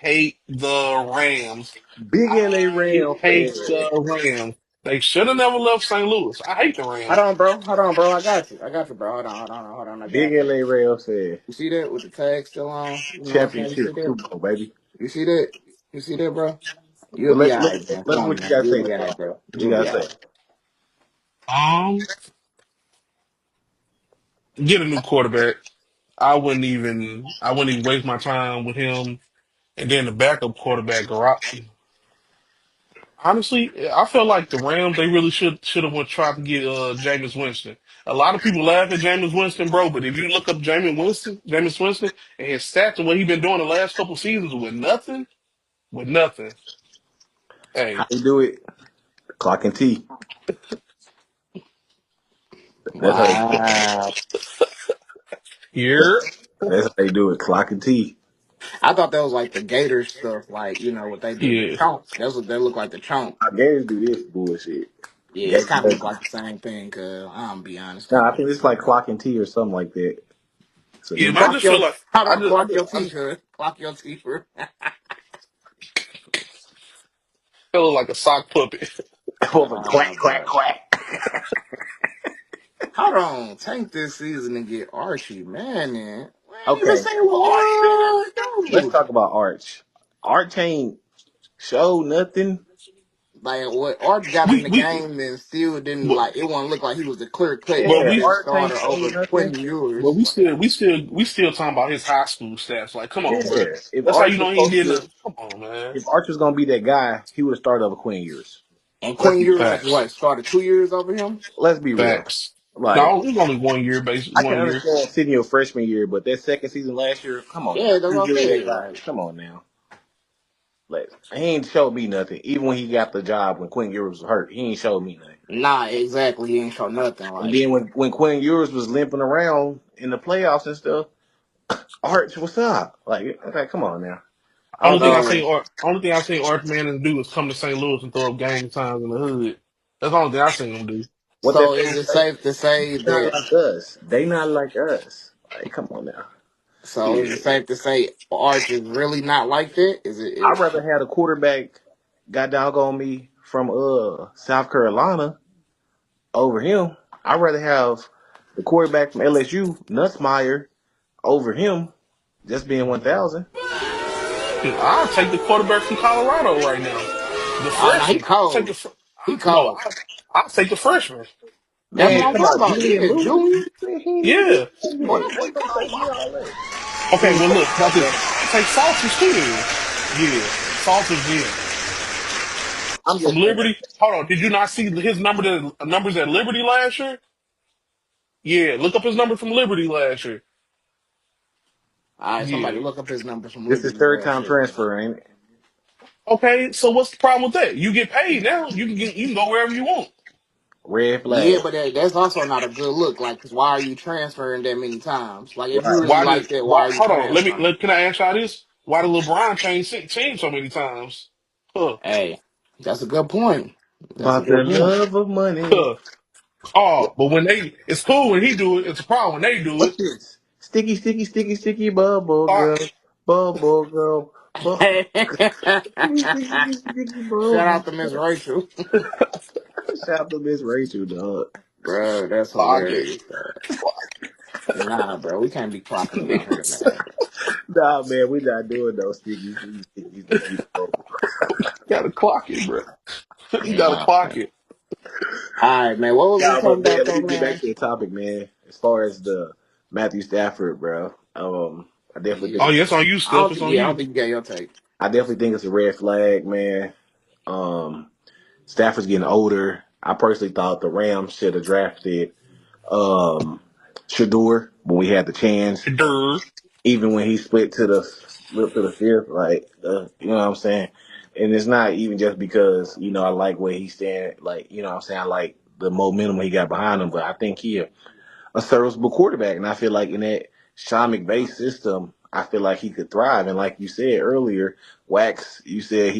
hate the Rams. Big LA I Ram fan. hate the Rams. They should have never left St. Louis. I hate the Hold Rams. on, bro. Hold on, bro. I got you. I got you, bro. Hold on. I Big got you. LA Ram fan. You see that with the tag still on? You know what I'm saying? You see Championship that? Super Bowl, baby. You see that? You see that, bro? You'll But be let, alright, man. Come let's on, what you man. guys You'll say, be Tom. alright, bro. What you You'll be guys say? alright. Um, get a new quarterback. I wouldn't even waste my time with him. And then the backup quarterback, honestly, I felt like the Rams they really should have went tried to get Jameis Winston. A lot of people laugh at Jameis Winston, bro, but if you look up Jameis Winston and his stats and what he been doing the last couple seasons with nothing. How Hey, you do it? Clock and T. That's how they, Wow. here, that's how they do it. Clock and T. I thought that was like the Gators stuff, like, you know, what they do. The yeah, chomp. That's what they look like, the chomp. Our Gators do this bullshit. Yeah, it Gators kind of look do. like the same thing, cause I'm be honest, No, cause I think it's like Clock and T or something like that. It's a yeah. new But I game. clock just feel your, like how don't clock your teeth, I cuz. Clock your teeth. feel like a sock puppet. Over crack, crack, Bro. crack. Hold on. Tank this season and get Archie. Man, man. We ain't even Okay, say what Arch been able to let's do. talk about Arch. Arch ain't show nothing. Like what Arch got in We the we game and still didn't but, like it won't look like he was the clear cut but Yeah, we definitive Arch ain't starter show over nothing. Quentin but Ewers. we still talking about his high school stats. Like, come on, bro. Yeah, if That's how you Arch was know he ain't supposed did to, nothing. Come on, man. if Arch was gonna be that guy, he would have started over Quinn years. And Let's Quentin be Ewers Facts. what started 2 years over him? let's be real. Facts. Like No, it was only 1 year, basically I can 1 year. understand sitting your freshman year, but that second season last year, come on Yeah, now, that's he's what I really that said. guy. Like, Come on now, like he ain't showed me nothing. Even when he got the job when Quinn Ewers was hurt, he ain't showed me nothing. nah, exactly. He ain't show nothing. And Like, then when Quinn Ewers was limping around in the playoffs and stuff, Arch, what's up? Like, okay, come on now. I don't think so Only thing I seen Arch Manning do is come to St. Louis and throw up game times in the hood. That's the only thing I seen him do. what that so is fan it say. safe to say They not that like us. They not like us. Like, come on now. so is Yeah, it safe to say Arch is really not like that? Is I'd it rather have a quarterback got doggone me from South Carolina over him. I'd rather have the quarterback from LSU, Nutsmeyer, over him, just being 1,000. Shit, I'll take the quarterback from Colorado right now. The oh no, he freshman. I'll take cold. He no, cold. I'll take the freshman. That's Man, what Yeah, I'm come talking about about. Julian Yeah, Lewis. Julian. Man, he ain't even yeah. good Boy, yet. that How boy you gonna say cold. yeah all that? Okay, Team well Tech, look, goddammit. take Salters too then. Yeah, Salters, yeah. I'm From just saying. Liberty. Hold on, did you not see his numbers at Liberty last year? Yeah, look up his number from Liberty last year. All right, somebody Yeah. look up his numbers from This is Liberty third last time year. transfer, ain't it? Okay, so what's the problem with that? You get paid now. You can go wherever you want. Red Yeah, flag. but that's also not a good look. Like, 'cause why are you transferring that many times? Like, if you Right. really Why did like that, why why are you hold on, transferring? can I ask y'all this? Why did LeBron change team so many times? Huh. Hey, that's a good point. That's a About good the point. love of money. Huh. Oh, but it's cool when he do it, it's a problem when they do What's it. this? Sticky, sticky, sticky, sticky bubble All right. gum. Bubble gum. Hey, Sticky, sticky, sticky, sticky shout bubble out to Miss gum. Rachel, Shout out to Miss Rachel, dog. bro. That's Clock it. hilarious. Nah, bro, we can't be clocking around here, man. Nah, man, we not doing no sticky, sticky, sticky, sticky bubble. Gotta clock it, bro. You gotta Nah, clock man. it. All right, man. What was we Nah, but talking man, about let though, me get back man? to the topic, man. As far as the Matthew Stafford, bro, I definitely Oh think Yeah, yeah, it's on you, Steph. It's on I don't you. think you got your take. I definitely think it's a red flag, man. Um, Stafford's getting older. I personally thought the Rams should have drafted Shador when we had the chance, Durr. even when he split to the fifth, like you know what I'm saying. And it's not even just because I like where he's standing, like what I'm saying. I like the momentum he got behind him, but I think a serviceable quarterback. And I feel like in that Sean McVay system, I feel like he could thrive. And like you said earlier, Wax, you said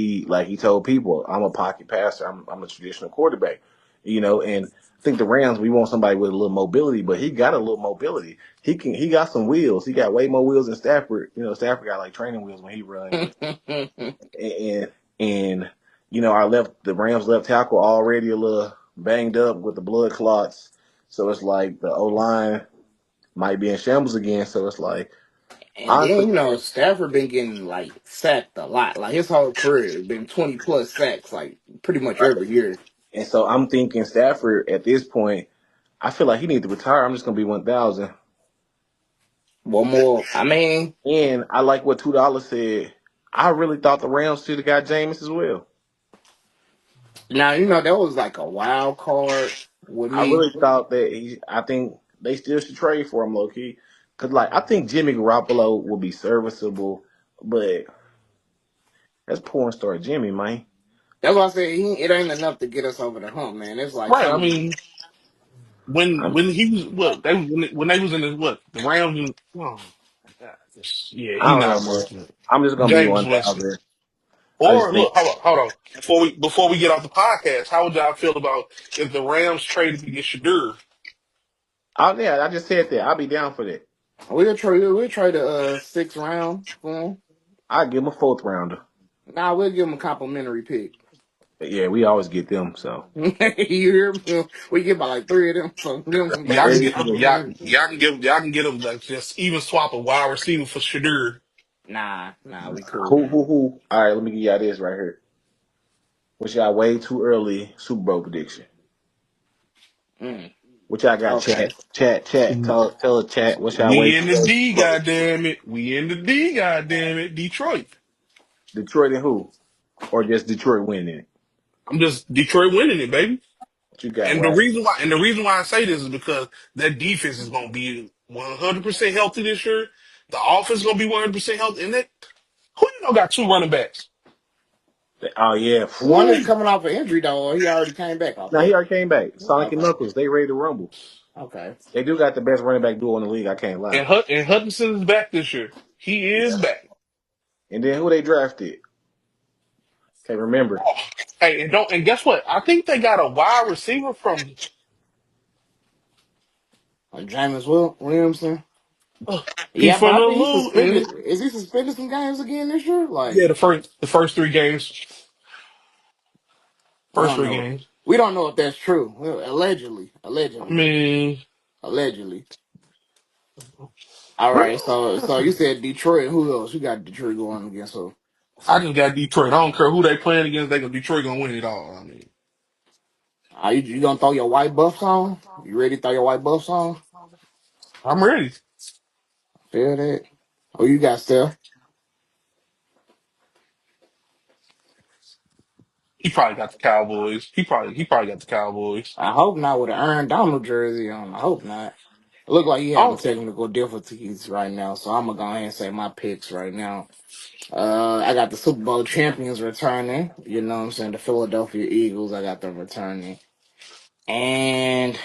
he told people, I'm a pocket passer. I'm a traditional quarterback, and I think the Rams, we want somebody with a little mobility, but he got a little mobility. He got some wheels. He got way more wheels than Stafford. Stafford got like training wheels when he run. And, and the Rams left tackle already a little banged up with the blood clots. So it's like the O line might be in shambles again. So it's like, And honestly, then Stafford been getting like sacked a lot. Like his whole career has been 20+ sacks, like pretty much right. every year. And so I'm thinking Stafford at this point, I feel like he needs to retire. I'm just gonna be 1,000. One more. I mean, And I like what $2 said. I really thought the Rams should have got Jameis as well. now that was like a wild card with I me. really thought that I think they still should trade for him, low key. Cause like I think Jimmy Garoppolo will be serviceable, but that's porn star Jimmy, man. That's why I said it ain't enough to get us over the hump, man. It's like Right. I some. mean, when I'm, when he was when they was in the Rams and oh my God, yeah, I he don't know, not man. worth it. I'm just gonna be James one Winston. thousand. I just Or think. look, hold on. Before we get off the podcast, how would y'all feel about if the Rams traded to get Shadur? Oh yeah, I just said that. I'll be down for that. We'll trade a 6th round for him. I'll give him a fourth rounder. Nah, we'll give him a complimentary pick. But yeah, we always get them. So You hear me? We get about like 3 of them, so give him Y'all can there some you get go. complimentary. y'all can get them like just even swap a wide receiver for Shadur. Nah, we cool. Who? All right, let me give y'all this right here. Which y'all way too early Super Bowl prediction. Mm, What y'all got? okay. Chat. Tell the chat. What's y'all way We too in the early D, Super Bowl? goddamn it. We in the D, goddamn it. Detroit. Detroit and who? Or just Detroit winning it? I'm just Detroit winning it, baby. What you got, And the Wax? reason why I say this is because that defense is gonna be 100% healthy this year. The offense is gonna be 100% healthy. And that who got two running backs? Oh yeah. One is Whew. coming off an injury though, or he already came back off Now he that. already came back. Sonic and Okay. Knuckles, they ready to rumble. Okay. They do got the best running back duo in the league. I can't lie. And Hutchinson is back this year. He is Yeah. back. And then who they drafted? Can't remember. Oh, hey, and guess what? I think they got a wide receiver from James Williamson. he Yeah, but from I the think he's Lou. suspended. Is he suspended some games again this year? Like, Yeah, the first three games. we First don't three know. games. We don't know if that's true. Well, allegedly, I mean, allegedly. All right. So you said Detroit. Who else? You got Detroit going against who? I just got Detroit. I don't care who they playing against. Detroit gonna win it all. I mean, Are you gonna throw your white buffs on? You ready to throw your white buffs on? I'm ready. Feel that? Oh, you got Steph. He probably got the Cowboys. He probably got the Cowboys. I hope not with an Aaron Donald jersey on. I hope not. It look like he having Oh, technical difficulties right now, so I'm gonna go ahead and say my picks right now. I got the Super Bowl champions returning. You know what I'm saying? The Philadelphia Eagles. I got them returning, and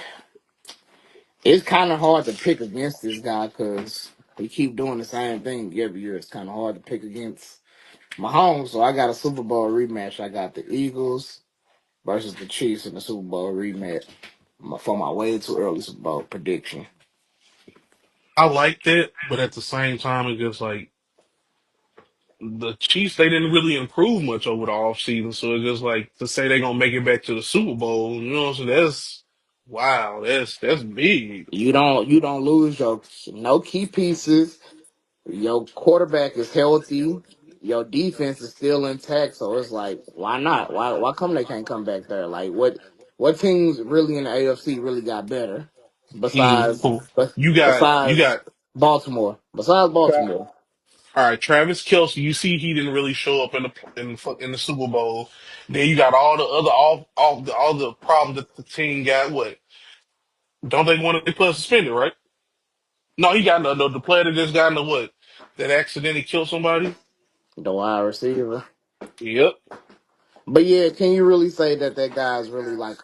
it's kind of hard to pick against this guy because he keep doing the same thing every year. It's kind of hard to pick against Mahomes. So I got a Super Bowl rematch. I got the Eagles versus the Chiefs in the Super Bowl rematch for my way too early Super Bowl prediction. I liked it, but at the same time, it's just like the Chiefs. They didn't really improve much over the offseason, so it's just like to say they're gonna make it back to the Super Bowl. You know what I'm saying? That's wow. That's big. You don't lose your no key pieces. Your quarterback is healthy. Your defense is still intact. So it's like, why not? Why come they can't come back there? Like what teams really in the AFC really got better besides Who you besides got Baltimore? Besides Baltimore. all right, Travis Kelsey. You see, he didn't really show up in the Super Bowl. Then you got all the other all the problems that the team got. What don't they want to put suspended? Right? No, he got the player that just got in the what that accidentally killed somebody. The wide receiver. Yep. But yeah, can you really say that that guy's really like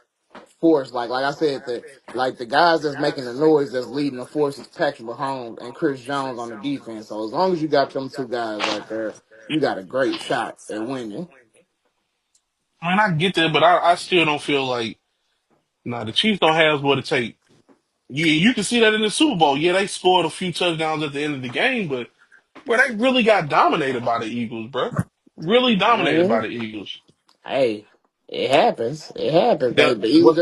force? Like I said, the guys that's making the noise that's leading the force is Patrick Mahomes and Chris Jones on the defense. So as long as you got them two guys right there, you got a great shot at winning. I mean, I get that, but I still don't feel like the Chiefs don't have what it takes. You can see that in the Super Bowl. Yeah, they scored a few touchdowns at the end of the game, but bro, they really got dominated by the Eagles, bro. Really I dominated by mean, the Eagles. hey, it happens. It happens. Yeah, The Eagles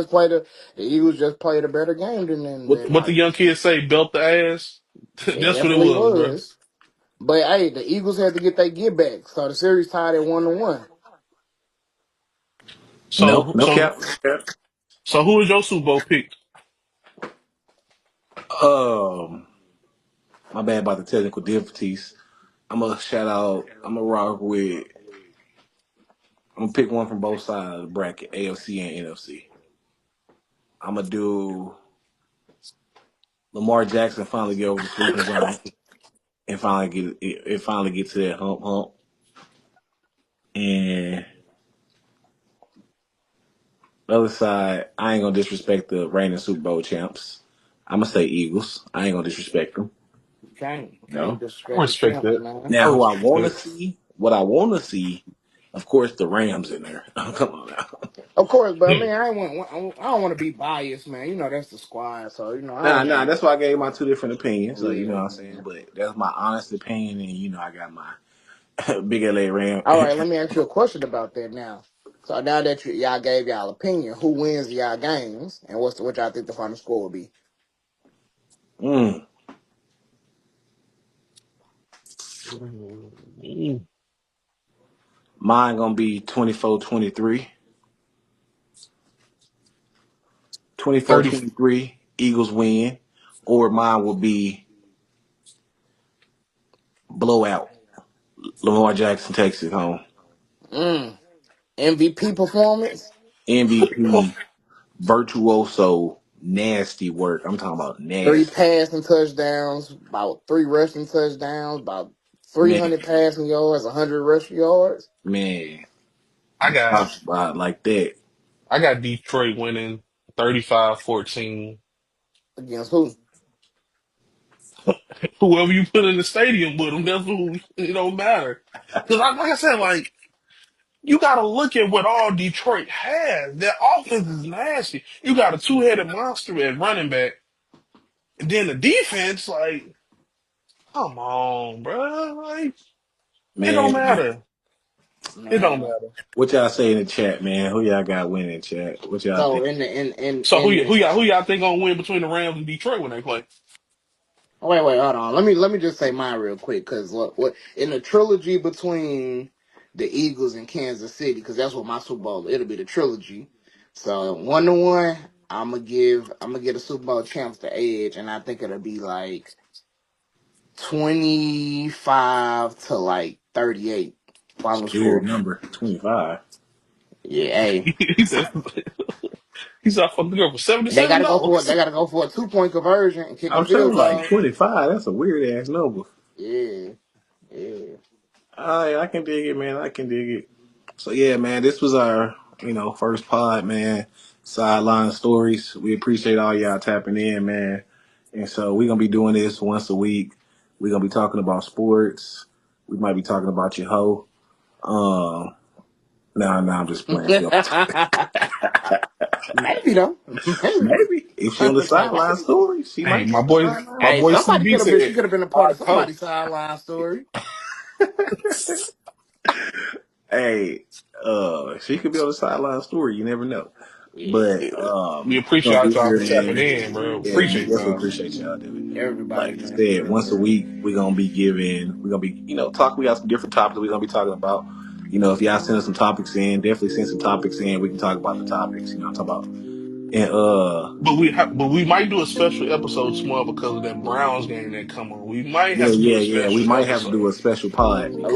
just played a better game than what the young kids say, belt the ass. it That's what it definitely was, bro. was. But hey, the Eagles had to get their get back. So the series tied at 1-1. No, So no so cap. No cap. so who is your Super Bowl pick? Um, my bad about the technical difficulties. I'm gonna shout out. I'm gonna rock with. I'm gonna pick one from both sides of the bracket, AFC and NFC. I'm gonna do Lamar Jackson finally get over the sleeping giant and finally finally get to that hump. And the other side, I ain't gonna disrespect the reigning Super Bowl champs. I'm gonna say Eagles. I ain't gonna disrespect them. You can't No. I disrespect the respect champs, that. man. I Now, who I respect want to that. see, what I want to see, of course, the Rams in there. Come on now. Of course, but I Hmm. mean, I don't want to be biased, man. You know that's the squad, so I Nah, don't nah. want That's why I gave my two different opinions. So you know to. what I'm saying. But that's my honest opinion, and I got my big LA Ram. All right, let me ask you a question about that now. So now that y'all gave y'all opinion, who wins y'all games, and what y'all think the final score will be? mm, Mm. mine gonna be 24-23. 24 30. 23 Eagles win, or mine will be blowout. Lamar Jackson takes it home. Mm. MVP performance, MVP, virtuoso, nasty work. I'm talking about 3 nasty. passing touchdowns, about 3 rushing touchdowns, about Man, 300 passing yards, 100 rushing yards man, I got talk about it like that. I got Detroit winning 35-14. against who? Whoever you put in the stadium with them, that's who it don't matter. Because like I said, like you got to look at what all Detroit has. Their offense is nasty. You got a two-headed monster at running back, and then the defense, like, come on, bro. Like it don't Man, matter. It don't Man. matter. what y'all say in the chat, man? Who y'all got winning chat? What y'all So think? So who y'all think gonna win between the Rams and Detroit when they play? wait, hold on. Let me just say mine real quick, because what in the trilogy between the Eagles and Kansas City, because that's what my Super Bowl it'll be the trilogy. So 1-1, I'm gonna give the Super Bowl champs the edge, and I think it'll be like 25 to like 38 final Scary score. number 25. Yeah, hey, He said he said I fucked the girl for seventy they seven gotta go for it. dollars. They gotta go for a 2 point conversion and kick a I'm sure field like goal. 25. That's a weird ass number. Yeah, yeah. I can dig it, man. I can dig it. So yeah, man, this was our first pod, man. Sideline stories. We appreciate all y'all tapping in, man. And so we're gonna be doing this once a week. We're gonna be talking about sports. We might be talking about your hoe. No, I'm just playing. Maybe though. Maybe. Maybe if she on the sideline Maybe. story, she Hey, might be on the my sideline. Hey, boy somebody CB could have been. She said could have been a part of hard coat. somebody's sideline story. Hey, she could be on the sideline story. You never know. Yeah. But We we're gonna appreciate be y'all here, for tapping man. in, bro. Yeah, we Appreciate definitely y'all. appreciate y'all, David. Everybody, Like I man, for said, real, once for a real. week we're gonna be talk. We got some different topics we're gonna be talking about. If y'all send us some topics in, definitely send some topics in. We can talk about the topics. I'm talking about. And But we might do a special episode tomorrow because of that Browns game that come on. We might yeah, have to do yeah, a yeah. We special might have to do episode. a special pod because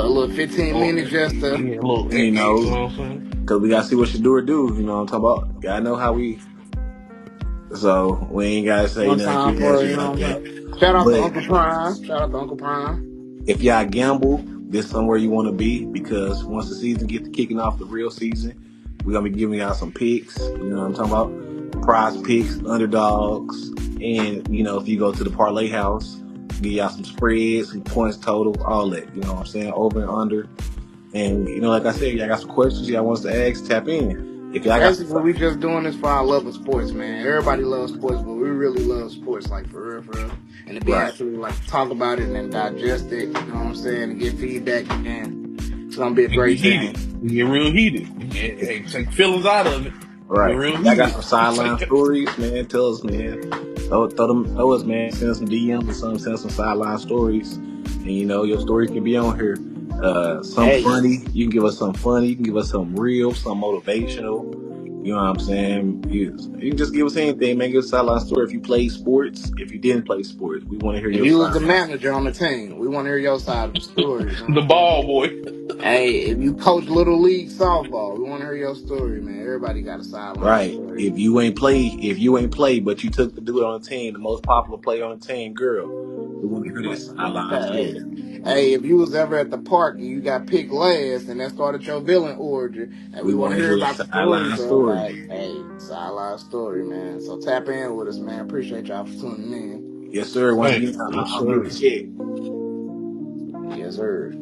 A little 15 Oh, minutes just to yeah, a little, you you know know what I'm saying? because we gotta see what she do or do. You know what I'm talking about. Gotta know how we. So we ain't gotta say one nothing time too for, nasty you know about what I'm that. saying? Shout out to But Uncle Prime. Shout out to Uncle Prime. if y'all gamble, this is somewhere you want to be because once the season gets to kicking off the real season, we're gonna be giving y'all some picks. You know what I'm talking about? Prize picks, underdogs, and if you go to the parlay house, give y'all some spreads, some points total, all that. You know what I'm saying? Over and under. And like I said, y'all got some questions y'all want us to ask, tap in. If y'all got Basically, some, we just doing this for our love of sports, man. Everybody loves sports, but we really love sports, like for real, for real. And to be right, actually like talk about it and digest it, you know what I'm saying, and get feedback, and it's gonna be a And get great heated. thing. You get real heated. Hey, take feelings out of it. You get right. real Y'all got heated. some sideline stories, man. Tell us, man. Throw us, man. Send us some DMs or something. Send us some sideline stories, and your story can be on here. Some Hey, funny. You can give us some funny. You can give us some real, some motivational. You know what I'm saying? You can just give us anything, man. Give us a sideline story. If you play sports, if you didn't play sports, we want to hear if your you was the sideline manager story. on the team, we want to hear your side of the story. You know what The I'm saying? ball boy. Hey, if you coach little league softball, we want to hear your story, man. Everybody got a sideline Right. story. If you ain't play, but you took the dude on the team, the most popular player on the team, girl, we want to hear that sideline Hey, story. hey, if you was ever at the park and you got picked last and that started your villain origin, and We we want want to to hear hear that about the story, sideline bro. story. Like, hey, sideline story, man. So tap in with us, man. Appreciate y'all for tuning in. Yes, sir. Once Hey, again, yes, I'll get sir. the check. Yes, sir.